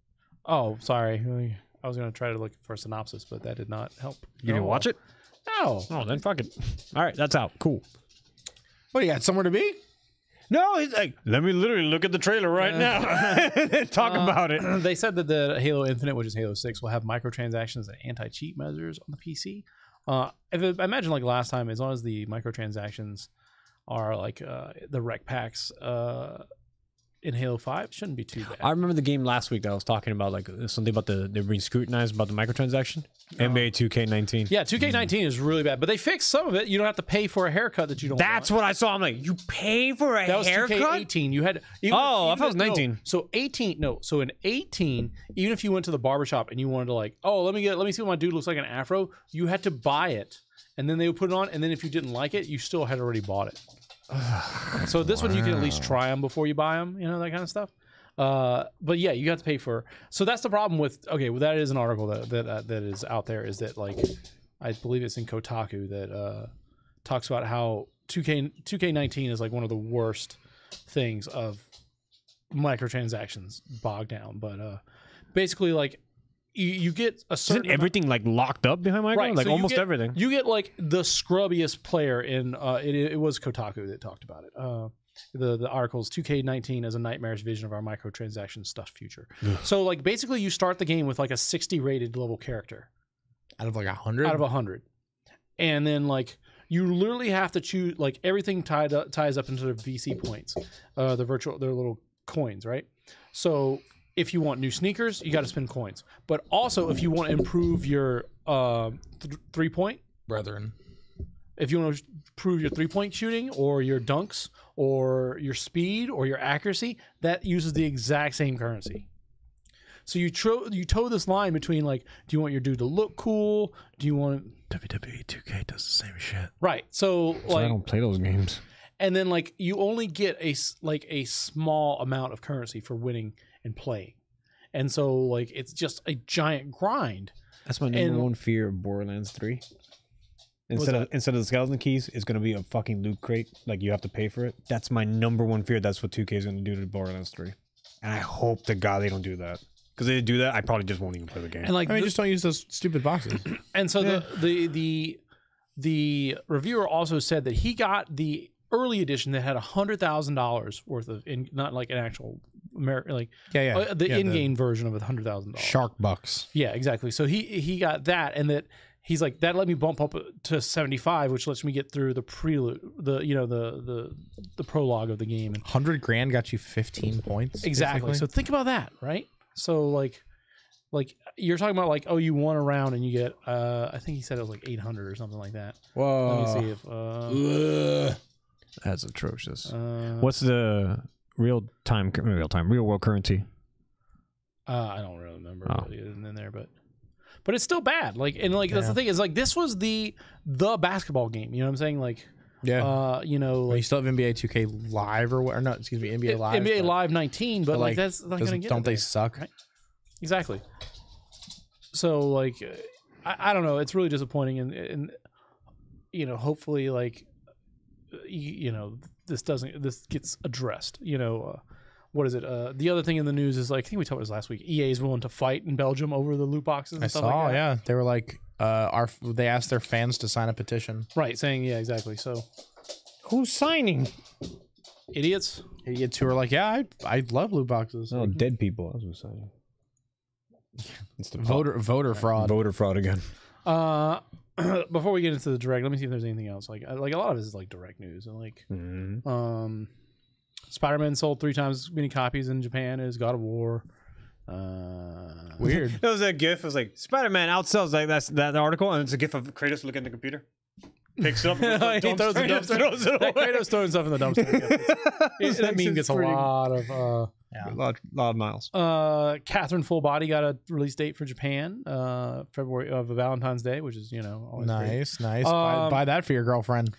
Oh, sorry. I was going to try to look for a synopsis, but that did not help. You didn't watch it? No. Oh, then fuck it. All right, that's out. Cool. What, you got somewhere to be? No, he's like, let me literally look at the trailer right now and talk about it. They said that the Halo Infinite, which is Halo 6, will have microtransactions and anti-cheat measures on the PC. I imagine like last time, as long as the microtransactions are like the rec packs in Halo 5, shouldn't be too bad. I remember the game last week that I was talking about, like something about they're being scrutinized about the microtransaction. NBA 2K19. Yeah, 2K19 is really bad, but they fixed some of it. You don't have to pay for a haircut that you don't That's want. What I saw. I'm like, you pay for a haircut? That was 2K18. You had I thought it was 19. No, so 18. No, so in 18, even if you went to the barbershop and you wanted to like, oh, let me see what my dude looks like an afro, you had to buy it, and then they would put it on, and then if you didn't like it, you still had already bought it. So this one you can at least try them before you buy them, you know, that kind of stuff. But yeah, you have to pay for. So that's the problem with. Okay, well, that is an article that is out there. Is that like, I believe it's in Kotaku that talks about how 2K19 is like one of the worst things of microtransactions bogged down. But basically, like you get a certain everything like locked up behind micro, right? Like so almost everything. You get like the scrubbiest player in. It was Kotaku that talked about it. The article's 2K19 as a nightmarish vision of our microtransaction stuffed future. So like basically you start the game with like a 60 rated level character out of like 100. Out of 100, and then like you literally have to choose like everything ties up into their VC points, their little coins, right? So if you want new sneakers, you got to spend coins. But also if you want to improve your 3-point brethren. If you want to improve your 3-point shooting or your dunks or your speed or your accuracy, that uses the exact same currency. So you toe this line between like, do you want your dude to look cool? Do you want WWE 2K does the same shit, right? So like, I don't play those games. And then like you only get a small amount of currency for winning and playing, and so like it's just a giant grind. That's my number one fear of Borderlands 3. Instead of the skeleton keys, it's gonna be a fucking loot crate. Like you have to pay for it. That's my number one fear. That's what 2K is gonna do to Borderlands 3. And I hope to God they don't do that. Because if they do that, I probably just won't even play the game. And like, just don't use those stupid boxes. And so the reviewer also said that he got the early edition that had $100,000 worth of not like an actual the in-game version of $100,000 shark bucks. Yeah, exactly. So he got that, and that he's like, that let me bump up to 75, which lets me get through the prelude, the prologue of the game. And $100,000 got you 15 points. Exactly. Basically. So think about that, right? So like you're talking about like, oh, you won a round and you get I think he said it was like 800 or something like that. Whoa. Let me see if that's atrocious. What's the real world currency? I don't really remember what it is in there, but it's still bad. Like, and like that's the thing is like this was the basketball game. You know what I'm saying? Like, yeah. You know, like, you still have NBA 2K Live or not? Excuse me, NBA Live. NBA Live 19, but like that's not gonna get. Don't they suck? Right? Exactly. So like, I don't know. It's really disappointing, and you know, hopefully like, you know, this gets addressed. You know. What is it? The other thing in the news is like, I think we talked about this last week. EA is willing to fight in Belgium over the loot boxes. And stuff like that. Yeah. They were like, they asked their fans to sign a petition. Right, saying yeah, exactly. So, who's signing? Idiots who are like, yeah, I love loot boxes. No, dead people. That's what's signing. It's the voter fraud. Voter fraud again. Before we get into the direct, let me see if there's anything else. Like a lot of this is like direct news and like, Spider-Man sold 3 times as many copies in Japan as God of War. Weird. There was a GIF. It was like Spider-Man outsells like that article, and it's a GIF of Kratos looking at the computer. Picks up, he throws the dumpster. Throws it away. Kratos throwing stuff in the dumpster. That meme gets a lot of Yeah. A lot of miles. Catherine Full Body got a release date for Japan, February of Valentine's Day, which is always Nice. great. Buy that for your girlfriend.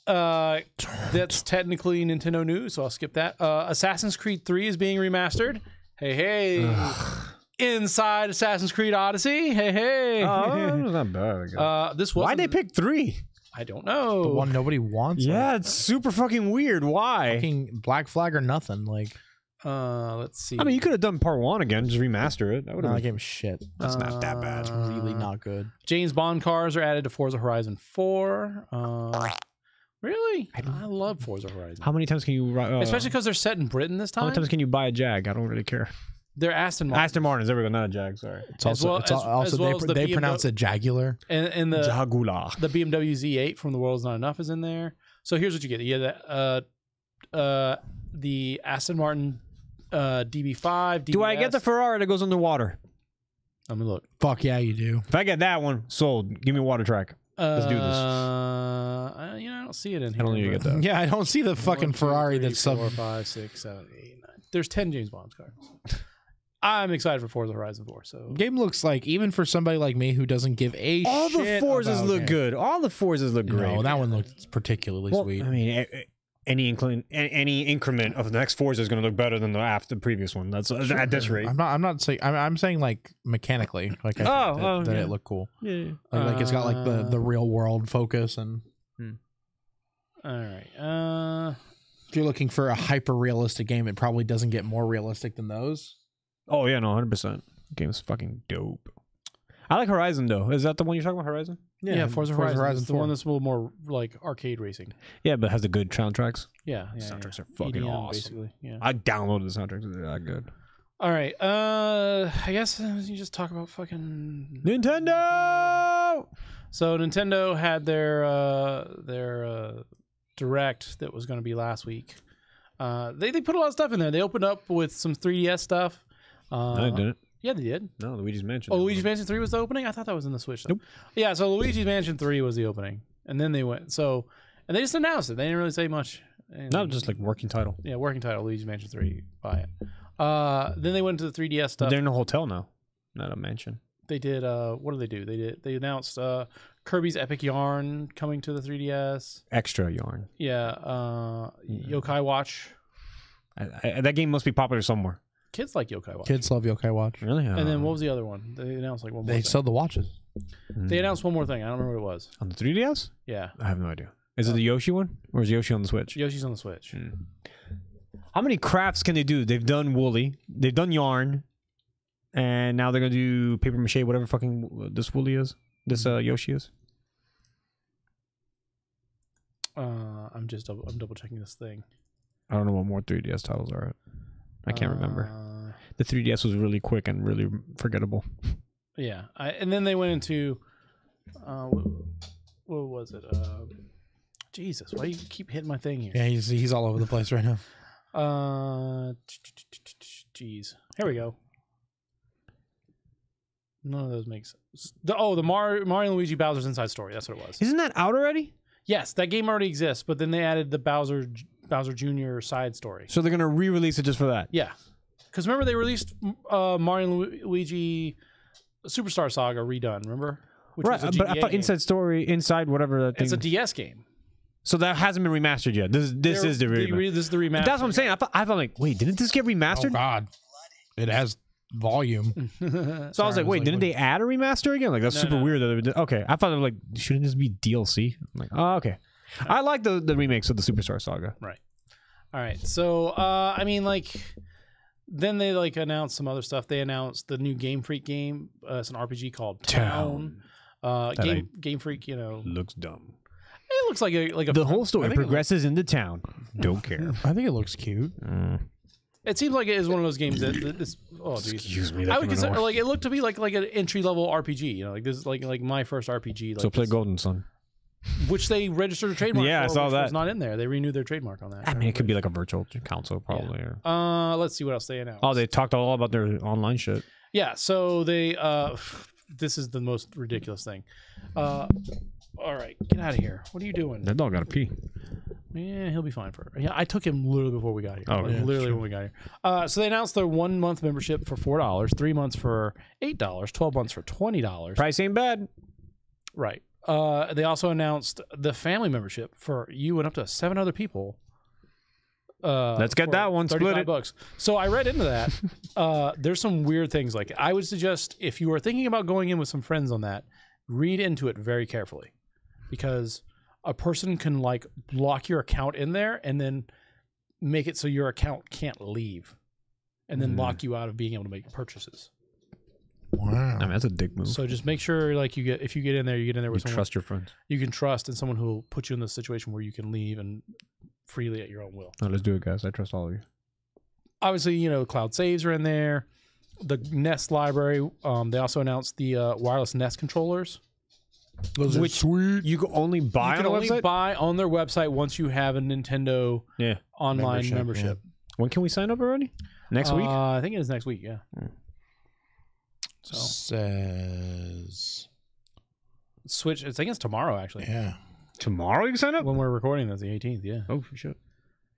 That's technically Nintendo news, so I'll skip that. Assassin's Creed 3 is being remastered. Hey. Ugh. Inside Assassin's Creed Odyssey. Hey. Oh, not bad. This was Why'd they pick 3? I don't know. The one nobody wants. Yeah, it's super fucking weird. Why? Fucking Black Flag or nothing. Like, let's see. I mean, you could have done part 1 again, just remaster it. That would have that game is shit. That's not that bad. It's really not good. James Bond cars are added to Forza Horizon 4. Really? I love Forza Horizon. How many times can you especially because they're set in Britain this time? How many times can you buy a Jag? I don't really care. They're Aston Martin. Aston Martins. There we go. Not a Jag. Sorry. It's also they pronounce it Jagular. And the Jagular. The BMW Z8 from The World's Not Enough is in there. So here's what you get. You get the Aston Martin DB5. DBS. Do I get the Ferrari that goes underwater? Let me look. Fuck yeah, you do. If I get that one, sold. Give me a water track. Let's do this. I don't see it in here. I don't need to get that. Yeah, I don't see the fucking 1, 2, Ferrari 3, that's 4, 5, 6, 7, 8, 9. There's 10 James Bond cars. I'm excited for Forza Horizon 4. So game looks like, even for somebody like me who doesn't give a all shit the Forzas about look it. good. All the Forzas look great. No, that one looks particularly sweet. I mean, any increment of the next Forza is going to look better than the previous one. That's at this rate. I'm not saying. I'm saying like mechanically, like I think that it looked cool. Yeah. Like it's got like the real world focus and. All right. If you're looking for a hyper realistic game, it probably doesn't get more realistic than those. Oh yeah, no, 100%. Game's fucking dope. I like Horizon though. Is that the one you're talking about, Horizon? Yeah, Forza Horizon. The 4. one that's a little more like arcade racing. Yeah, but it has the good soundtracks. Yeah, Soundtracks are fucking EDM, awesome. Basically, yeah. I downloaded the soundtracks. They're that good. All right. I guess you just talk about fucking Nintendo. So Nintendo had their direct that was going to be last week. They put a lot of stuff in there. They opened up with some 3DS stuff. No, they didn't. Yeah, they did. No, Luigi's Mansion. Oh, Luigi's Mansion 3 was the opening? I thought that was in the Switch. Nope. Yeah, so Luigi's Mansion 3 was the opening. And then they went. And they just announced it. They didn't really say much. No, just like working title. Yeah, working title, Luigi's Mansion 3. Buy it. Then they went to the 3DS stuff. They're in a hotel now, not a mansion. They did, what did they do? They announced Kirby's Epic Yarn coming to the 3DS. Extra yarn. Yeah. Yokai Watch. That game must be popular somewhere. Kids like Yokai Watch. Kids love Yokai Watch. Really? And then what was the other one? They announced like one more They thing. sell the watches. They announced one more thing. I don't remember what it was. On the 3DS? Yeah. I have no idea. Is it the Yoshi one? Or is Yoshi on the Switch? Yoshi's on the Switch. How many crafts can they do? They've done Woolly. They've done Yarn. And now they're going to do paper mache, whatever fucking this Woolly is. This Yoshi is. I'm double checking this thing. I don't know what more 3DS titles are. I can't remember. The 3DS was really quick and really forgettable. Yeah. And then they went into what was it? Jesus, why do you keep hitting my thing here? Yeah, he's all over the place right now. Jeez. Here we go. None of those make sense. The Mario and Luigi Bowser's Inside Story. That's what it was. Isn't that out already? Yes, that game already exists, but then they added the Bowser Jr. side story. So they're going to re-release it just for that? Yeah. Because remember they released Mario and Luigi Superstar Saga redone, remember? Which right, was a but I GBA thought game. Inside Story, Inside whatever that thing. It's a DS game. So that hasn't been remastered yet. This is the remaster. This is the remaster. That's what I'm saying. I thought like, wait, didn't this get Oh remastered? God, it has volume. So I was like, wait, didn't they add a remaster again? Like that's super weird that they did. Okay, I thought they were like, shouldn't this be DLC? I'm like, oh, okay. I like the remakes of the Superstar Saga. Right. All right. So I mean, like, then they like announced some other stuff. They announced the new Game Freak game. It's an RPG called Town. Game Freak, looks dumb. It looks like a The whole story progresses into town. Don't care. I think it looks cute. It seems like it is one of those games that this. Oh, geez. Excuse me. I would consider like it looked to be like an entry level RPG. Like this is like my first RPG. Like So play Golden Sun. Which they registered a trademark. Yeah, for, I saw which that. was not in there. They renewed their trademark on that. I mean, it could be like a virtual console, probably. Yeah. Let's see what else they announced. Oh, they talked all about their online shit. Yeah. So they. This is the most ridiculous thing. All right, get out of here. What are you doing? That dog got to pee. Yeah, he'll be fine for. Yeah, I took him literally before we got here. Oh, Like, yeah, literally when we got here. So they announced their 1 month membership for $4, 3 months for $8, 12 months for $20. Price ain't bad. Right. They also announced the family membership for you and up to 7 other people. Let's get for that one. Split it. $35. So I read into that. There's some weird things. Like I would suggest if you are thinking about going in with some friends on that, read into it very carefully, because a person can like lock your account in there and then make it so your account can't leave, and then lock you out of being able to make purchases. Wow. I mean, that's a dick move. So just make sure, like, if you get in there, you get in there with someone Trust your friends. you can trust, and someone who will put you in the situation where you can leave and freely at your own will. No, let's do it, guys. I trust all of you. Obviously, you know, cloud saves are in there. The Nest library. They also announced the wireless Nest controllers. Those are Which sweet. you can only buy You can on the only website? buy on their website once you have a Nintendo Yeah. online membership. When can we sign up already? Next week? I think it is next week. Yeah. So Says. Switch. I think it's tomorrow actually. Yeah. Tomorrow you can sign up? When we're recording this, the 18th. Yeah. Oh, for sure.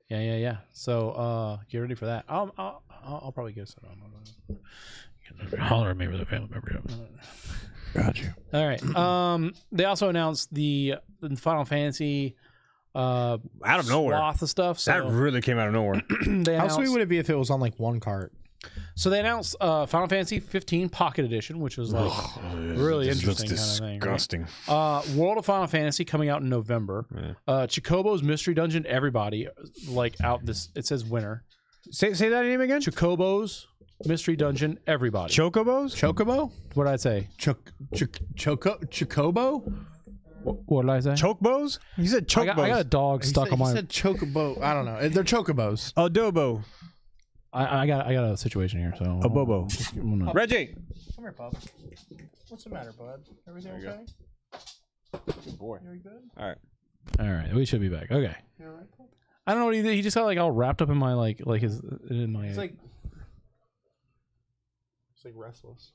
Yeah. So get ready for that. I'll probably get set on. Holler at me with a family membership. Got you. All right. They also announced the Final Fantasy Out of nowhere. swath of stuff. So That really came out of nowhere. they How announced, sweet would it be if it was on like one cart? So they announced Final Fantasy 15 Pocket Edition, which was like really interesting kind of thing. Right? Disgusting. World of Final Fantasy coming out in November. Yeah. Chocobo's Mystery Dungeon, everybody like out this. It says winter. Say that name again? Chocobo's Mystery Dungeon, everybody. Chocobos? Chocobo? What did I say? Chocobo? What did I say? Chocobos? You said I chocobos. got a dog stuck on He my. said chocobo. I don't know. They're chocobos. Adobo. I got a situation here. So A bobo. Reggie. Come here, pup. What's the matter, bud? Everything okay? Good boy. You good? All right. All right, we should be back. Okay. You all right, pup? I don't know what he did. He just got like all wrapped up in my like his in my. It's like restless.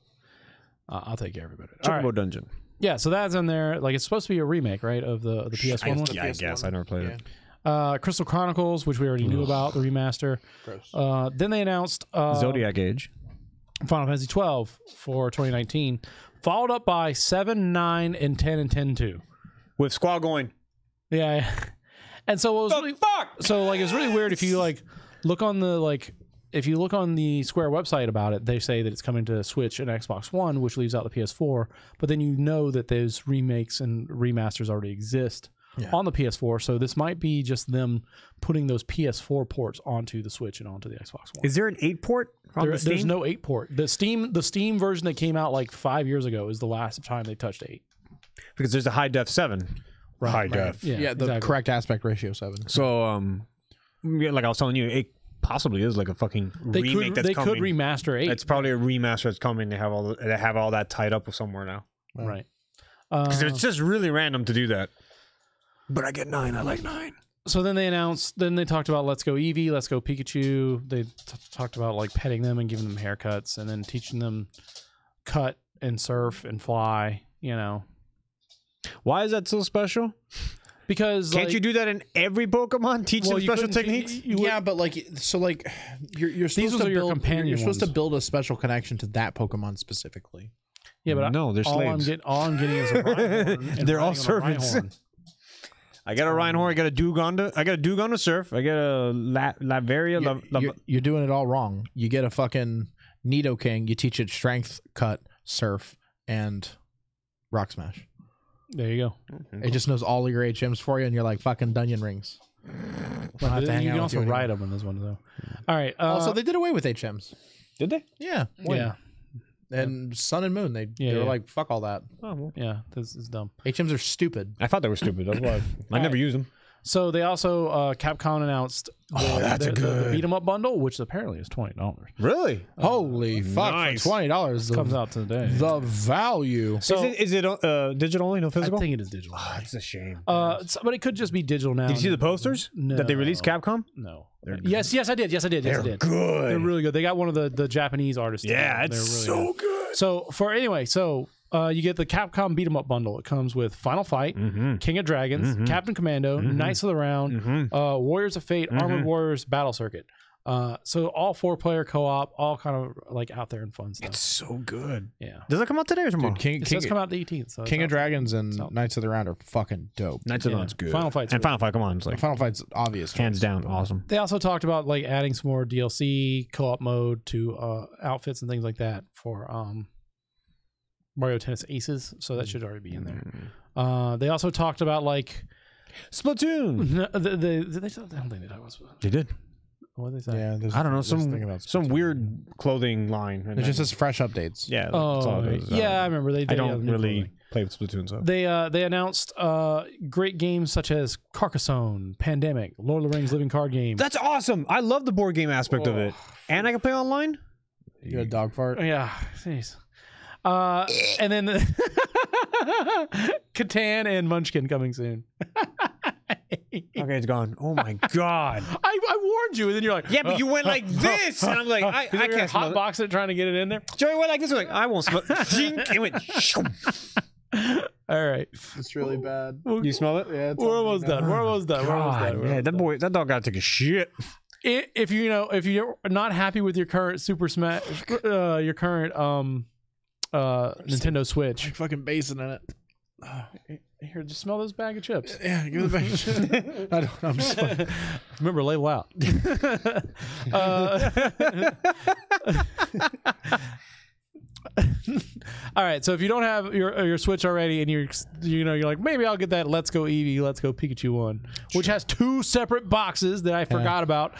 I'll take care of it. Chocobo Dungeon. Yeah, so that's in there. Like it's supposed to be a remake, right, of the PS1 one. Yeah, I guess. I never played it. Crystal Chronicles, which we already knew about, the remaster. Gross. Then they announced Zodiac Age. Final Fantasy 12 for 2019, followed up by 7, 9, and 10 and 10-2. With Squall going. Yeah. And so it was really so like it's really weird if you like look on the if you look on the Square website about it, they say that it's coming to Switch and Xbox One, which leaves out the PS4, but then you know that those remakes and remasters already exist on the PS4, so this might be just them putting those PS4 ports onto the Switch and onto the Xbox One. Is there an 8 port on the Steam? There's no 8 port. The Steam version that came out like 5 years ago is the last time they touched 8. Because there's a high def 7. Right, High def. Yeah, the exactly. correct aspect ratio 7. So, yeah, like I was telling you, it possibly is like a fucking remake that's coming. They could remaster 8. It's probably a remaster that's coming. They have all that tied up with somewhere now. Right. Because it's just really random to do that. But I get 9. I like 9. So then they talked about Let's Go Eevee, Let's Go Pikachu. They talked about like petting them and giving them haircuts and then teaching them cut and surf and fly, you know. Why is that so special? Because Can't you do that in every Pokemon? Teach them special techniques? Yeah, but like you're supposed to your build companion you're supposed to ones. build a special connection to that Pokemon specifically. Yeah, but No, they're slaves. All I'm getting is a Rhyhorn. They're all servants. I got a Rhyhorn. I got a Dugong to surf. I got a Latveria. You're doing it all wrong. You get a fucking Nidoking. You teach it strength, cut, surf, and rock smash. There you go. It just knows all of your HMs for you, and you're like fucking Dungeon Rings. You can also ride them in this one though. All right. Also, they did away with HMs. Did they? Yeah. Yeah. And Sun and Moon, they were like, fuck all that. Oh, well. Yeah. This is dumb. HMs are stupid. I thought they were stupid. That's why I never use them. So they also Capcom announced the beat 'em up bundle, which apparently is $20. Really? Holy fuck! Nice. For $20, Comes out today. the value. So is it digital only, no I physical? think it is digital. It's a shame. But it could just be digital now. Did you see the posters that they released, Capcom? No. Yes, I did. Yes, I did. They're good. They're really good. They got one of the Japanese artists. Yeah, together. it's They're really so good. So you get the Capcom beat 'em up bundle. It comes with Final Fight, King of Dragons, Captain Commando, Knights of the Round, Warriors of Fate, Armored Warriors, Battle Circuit. So all 4-player co-op, all kind of like out there and fun stuff. It's so good. Yeah. Does it come out today or tomorrow? Dude, It does come out the 18th. So King of Dragons and Knights of the Round are fucking dope. Knights of the Round's good. Final Fight's and good. Final Fight, come on. It's like Final Fight's obvious. hands choice. down, awesome. They also talked about like adding some more DLC co-op mode to outfits and things like that for Mario Tennis Aces. So that should already be in there. They also talked about like Splatoon. I don't think they talked about Splatoon. They did. What did they say? Yeah, I don't know, some weird clothing line. It just says fresh updates. Yeah. Oh, that's all it is. yeah, I remember. They I don't new really clothing. play with Splatoon, so. They announced great games such as Carcassonne, Pandemic, Lord of the Rings Living Card Game. That's awesome. I love the board game aspect of it. And I can play online? You got a dog fart? Yeah, jeez. And then Catan and Munchkin coming soon. Okay, it's gone. Oh my god. I warned you, and then you're like, Yeah, but you went like this, and I'm like, I can't smell hot it. box it, trying to get it in there. Joey went like this, I'm like, I won't smell it. Zing, it went. Shoom. All right, It's really bad. You smell it? Yeah, we're almost done. We're almost done. We're almost done. Yeah, that dog gotta take a shit. If you're not happy with your current Super Smash, your current Nintendo Switch, Fucking basin in it. here, just smell this bag of chips. Yeah, give it back. I don't. I'm just. Fucking... Remember, label out. All right, so if you don't have your Switch already, and you're like, maybe I'll get that Let's Go Eevee, Let's Go Pikachu one, which has 2 separate boxes that I forgot about.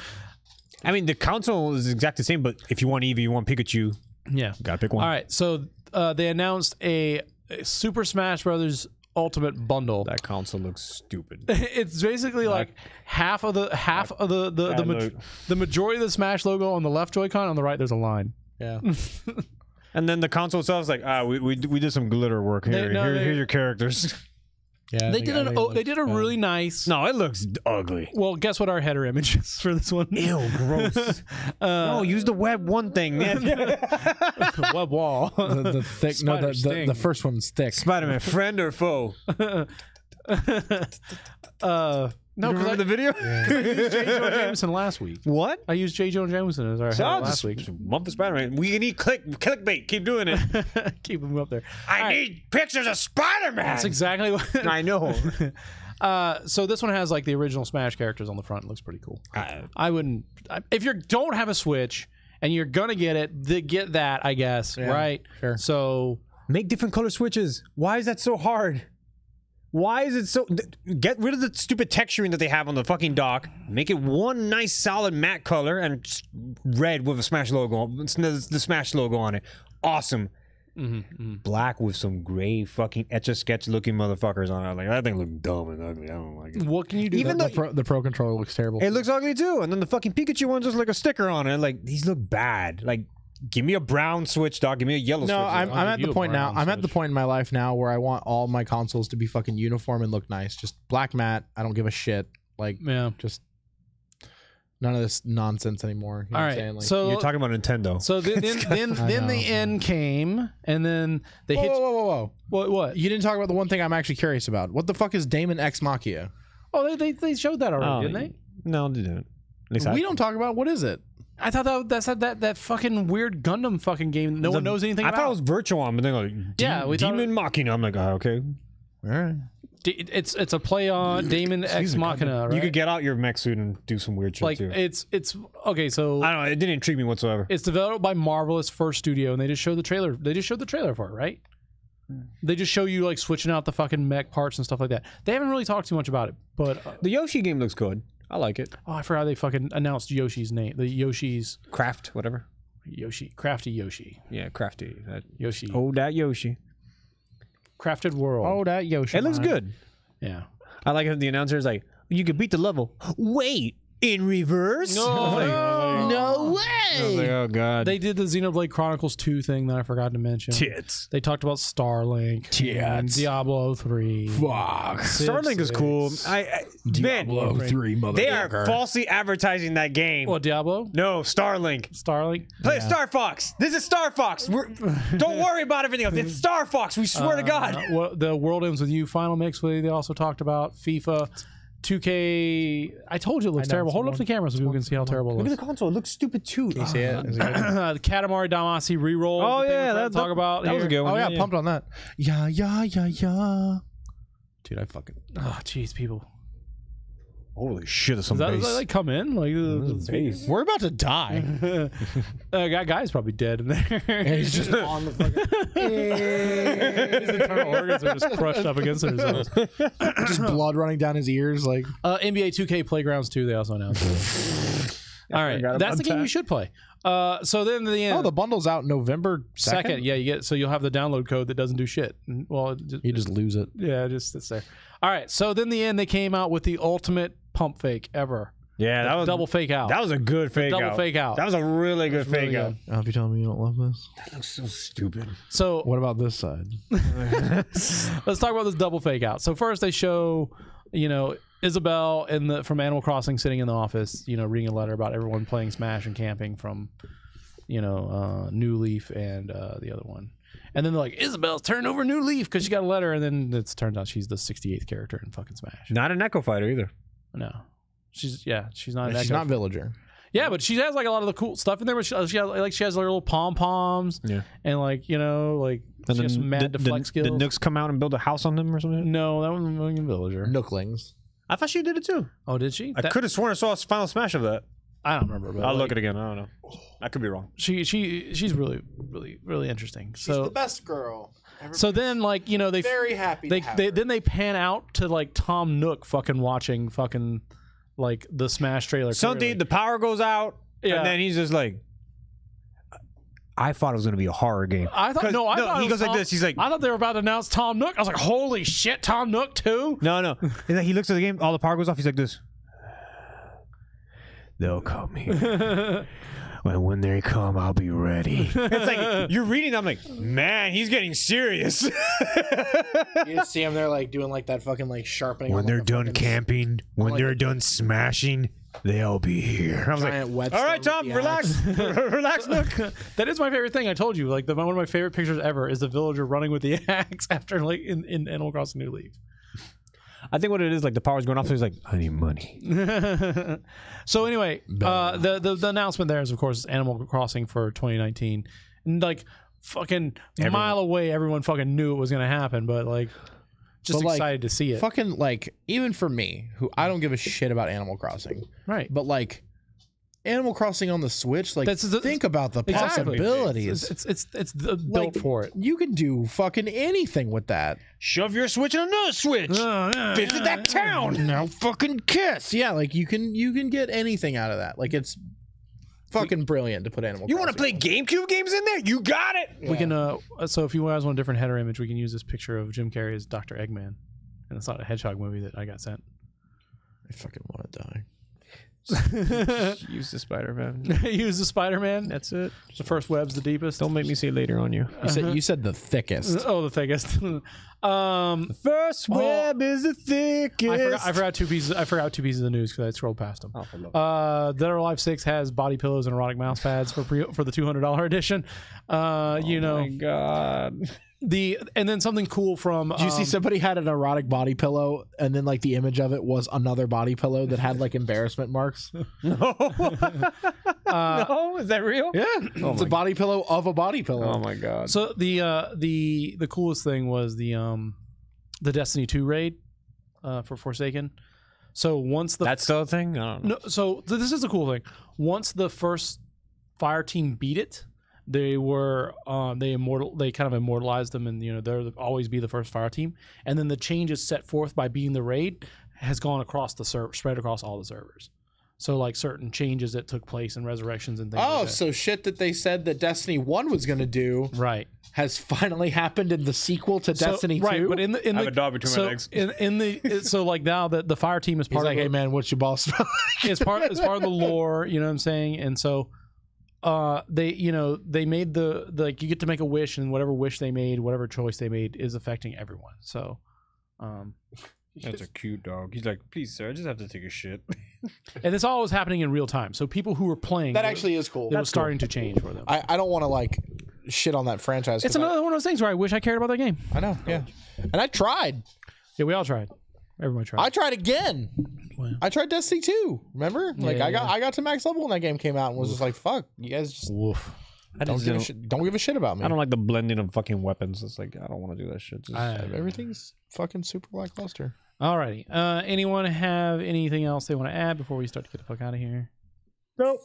I mean, the console is exactly the same, but if you want Eevee, you want Pikachu, Yeah, gotta pick one. All right, so they announced a Super Smash Brothers Ultimate Bundle. That console looks stupid. It's basically like half of the majority of the Smash logo on the left Joy-Con. On the right, there's a line. Yeah. And then the console itself is like, we did some glitter work here. Here's your characters. Yeah. They did a really nice. No, it looks ugly. Well, guess what our header image is for this one? Ew, gross. No, use the web one thing, man. Web wall. The thick. No, the first one's thick. Spider-Man, friend or foe? No, because the video. I used J. Jonah Jameson last week. What? I used J. Jonah Jameson as our header last week. Month of Spider-Man. We need clickbait. Keep doing it. Keep him up there. I need pictures of Spider-Man. That's exactly what I know. So this one has like the original Smash characters on the front. It looks pretty cool. I wouldn't. If you don't have a Switch and you're gonna get it, get that, I guess. Yeah, right? sure. So Make different color switches. Why is that so hard? Why is it so... Get rid of the stupid texturing that they have on the fucking dock. Make it one nice solid matte color and just red with a Smash logo. The Smash logo on it. Awesome. Black with some gray fucking Etch-a-Sketch looking motherfuckers on it. Like, that thing looked dumb and ugly. I don't like it. what can you do? Even The Pro Controller looks terrible. It looks ugly too. And then the fucking Pikachu one's just like a sticker on it. Like, these look bad. Like, give me a brown Switch, dog. Give me a yellow Switch. No, I'm I'll at give the you a point now. brown I'm at the Switch. point in my life now where I want all my consoles to be fucking uniform and look nice. Just black matte. I don't give a shit. Like, Yeah. just none of this nonsense anymore. You know All what I'm right. saying? Like, So You're talking about Nintendo. So then the end came, and then they hit. whoa. What? You didn't talk about the one thing I'm actually curious about. What the fuck is Damon X Machina? Oh, they showed that already, didn't they? No, they didn't. At least We don't talk about what is it? I thought that fucking weird Gundam fucking game. No one knows anything I about. thought it was Virtual On, but then like, Yeah, we thought Demon Machina. I'm like, oh, okay. All right. It's a play on Damon X Machina, right? You could get out your mech suit and do some weird shit like too. it's okay. So I don't know. It didn't intrigue me whatsoever. it's developed by Marvelous First Studio, and they just showed the trailer. They just showed the trailer for it, right? They just show you like switching out the fucking mech parts and stuff like that. They haven't really talked too much about it, but The Yoshi game looks good. I like it. I forgot they fucking announced Yoshi's name. The Yoshi's Craft, whatever. Crafty Yoshi. Yeah, crafty. That Yoshi. Oh, that Yoshi. Crafted World. Oh, that Yoshi. It looks good. Yeah. I like how the announcer is like, you can beat the level. Wait, in reverse. No way. I was like, oh god. They did the Xenoblade Chronicles 2 thing that I forgot to mention. Tits. They talked about Starlink. And Diablo 3. Fuck. Starlink is cool. Diablo 3, motherfucker. They are falsely advertising that game. What, Diablo? No, Starlink. Starlink? Play Star Fox. This is Star Fox. Don't worry about everything else. It's Star Fox. We swear to God. The World Ends With You final mix. They also talked about FIFA. 2K. I told you it looks terrible. Hold it up to the camera so people can see how terrible it looks. Look at the console. It looks stupid too. Can you see it? Is it good? The Katamari Damacy reroll. Oh yeah, that talk about that was a good one. Oh yeah, pumped on that. Yeah. Dude, I fucking. Oh jeez, people. Holy shit! There's some Does bass. that come in? Like We're about to die. Guy's probably dead in there. And he's just on the fucking. His internal organs are just crushed up against themselves. Just blood running down his ears, like. NBA 2K Playgrounds 2. They also announced. All right, that's the game you should play. So then the end. Oh, the bundle's out November 2nd? Yeah, you get so you'll have the download code that doesn't do shit. Well, you just lose it. Yeah, it just sits there. All right, so then the end they came out with the ultimate pump fake ever. Yeah, that was double fake out. That was a good fake out. Double fake out. That was a really good fake out. If you're telling me you don't love this, That looks so stupid. So what about this side? let's talk about this double fake out. So first they show, Isabel from Animal Crossing sitting in the office, reading a letter about everyone playing Smash and camping from, New Leaf and the other one. And then they're like, Isabel's turned over New Leaf because she got a letter, and then it turns out she's the 68th character in fucking Smash. Not an Echo Fighter either. No, she's not. She's an not Villager. Yeah, but she has like a lot of the cool stuff in there. But she has like little pom poms. Yeah, and like she has some mad deflect skills. Did Nooks come out and build a house on them or something? No, that wasn't fucking Villager. Nooklings. I thought she did it too. Oh, did she? I could have sworn I saw a final Smash of that. I don't remember. But I'll look at it again. I don't know. I could be wrong. She's really really interesting. She's so the best girl. So then they very happy. Then they pan out to like Tom Nook fucking watching fucking like the Smash trailer. Something the power goes out, and then he's just like, I thought it was going to be a horror game. I thought he goes like this. He's like, I thought they were about to announce Tom Nook. I was like, holy shit, Tom Nook too? No. He looks at the game. All the power goes off. He's like this. They'll come here. When they come, I'll be ready. It's like you're reading. I'm like, man, he's getting serious. You just see him there, like doing like that fucking like sharpening. When they're done camping, when they're done smashing, they'll be here. I was like, all right, Tom, relax, relax, Nook. That is my favorite thing. I told you, like one of my favorite pictures ever is the villager running with the axe after like in Animal Crossing New Leaf. I think what it is, like the power's going off, so he's like, I need money. So anyway, the announcement there is, of course, Animal Crossing for 2019. And like fucking mile away, everyone fucking knew it was going to happen, but like just excited to see it. Fucking like, even for me, who I don't give a shit about Animal Crossing. Right. But like, Animal Crossing on the Switch, like think about the possibilities. It's built for it. You can do fucking anything with that. Shove your Switch in another Switch. Visit that town. Now fucking kiss. Yeah, like you can get anything out of that. Like it's fucking brilliant to put Animal Crossing. You want to play GameCube games in there? You got it. Yeah. We can so if you guys want a different header image, we can use this picture of Jim Carrey as Dr. Eggman. And it's not a hedgehog movie that I got sent. I fucking want to die. Use the Spider-Man. Use the Spider-Man. That's it. The first web's the deepest. Don't make me say later on you. You said the thickest. Oh, the thickest. The first web is the thickest. I forgot two pieces. I forgot two pieces of news because I scrolled past them. Dead or Alive 6 has body pillows and erotic mouse pads for the $200 edition. Oh my god. And then something cool from did you see somebody had an erotic body pillow and then like the image of it was another body pillow that had like embarrassment marks? No. No, is that real? Yeah. It's a body pillow of a body pillow. Oh my god. So the coolest thing was the Destiny 2 raid for Forsaken. So once that's still a thing? I don't know. No, so this is a cool thing. Once the first fire team beat it, they were they kind of immortalized them, and they'll always be the first fire team. And then the changes set forth by beating the raid has gone across the spread across all the servers. So like certain changes that took place and resurrections and things. like that. So shit that they said that Destiny 1 was going to do Right. has finally happened in the sequel to Destiny 2. Right, but in the I have a dog between my legs. So like now that the fire team is He's part like, of hey man, what's your boss smell like? it's part of the lore, you know what I'm saying? And so they made the like you get to make a wish, and whatever wish they made, whatever choice they made is affecting everyone. So That's a cute dog. He's like, please, sir, I just have to take a shit. and it's all was happening in real time. So people who were playing That actually is cool. it was starting to change for them. I don't want to like shit on that franchise. It's another one of those things where I wish I cared about that game. I know, yeah. And I tried. Yeah, we all tried. Everyone tried. I tried again. Wow. I tried Destiny 2. Remember? Like I got to max level when that game came out and was just like, fuck, you guys just Woof. don't give a shit about me. I don't like the blending of fucking weapons. It's like, I don't want to do that shit. Just, Everything's fucking super lackluster. Alrighty. Anyone have anything else they want to add before we start to get the fuck out of here? Nope.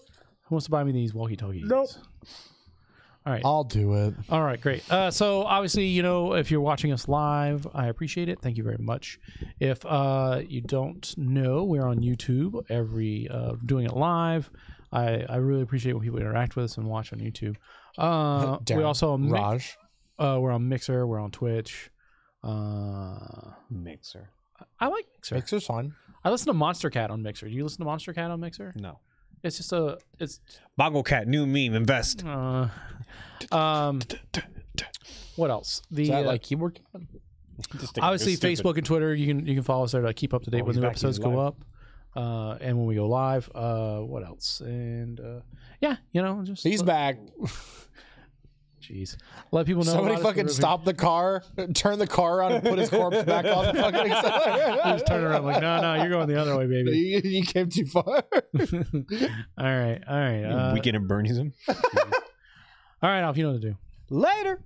Who wants to buy me these walkie-talkies? Nope. All right. I'll do it. All right, great. So obviously, if you're watching us live, I appreciate it. Thank you very much. If you don't know, we're on YouTube doing it live. I really appreciate when people interact with us and watch on YouTube. We also Raj. we're on Mixer. We're on Twitch. Mixer. I like Mixer. Mixer's fine. I listen to Monster Cat on Mixer. Do you listen to Monster Cat on Mixer? No. It's just it's Bongo Cat, new meme, invest. what else? Is that like keyboard? Obviously Facebook and Twitter, you can follow us there to keep up to date when new episodes go up. And when we go live, what else? And just He's back. Jeez, let people know. Somebody fucking stop the car, turn the car around, and put his corpse back on the fucking accelerator. Just turn around like, no, you're going the other way, baby. You came too far. All right. Weekend at Bernie's him. All right, Alf, you know what to do. Later.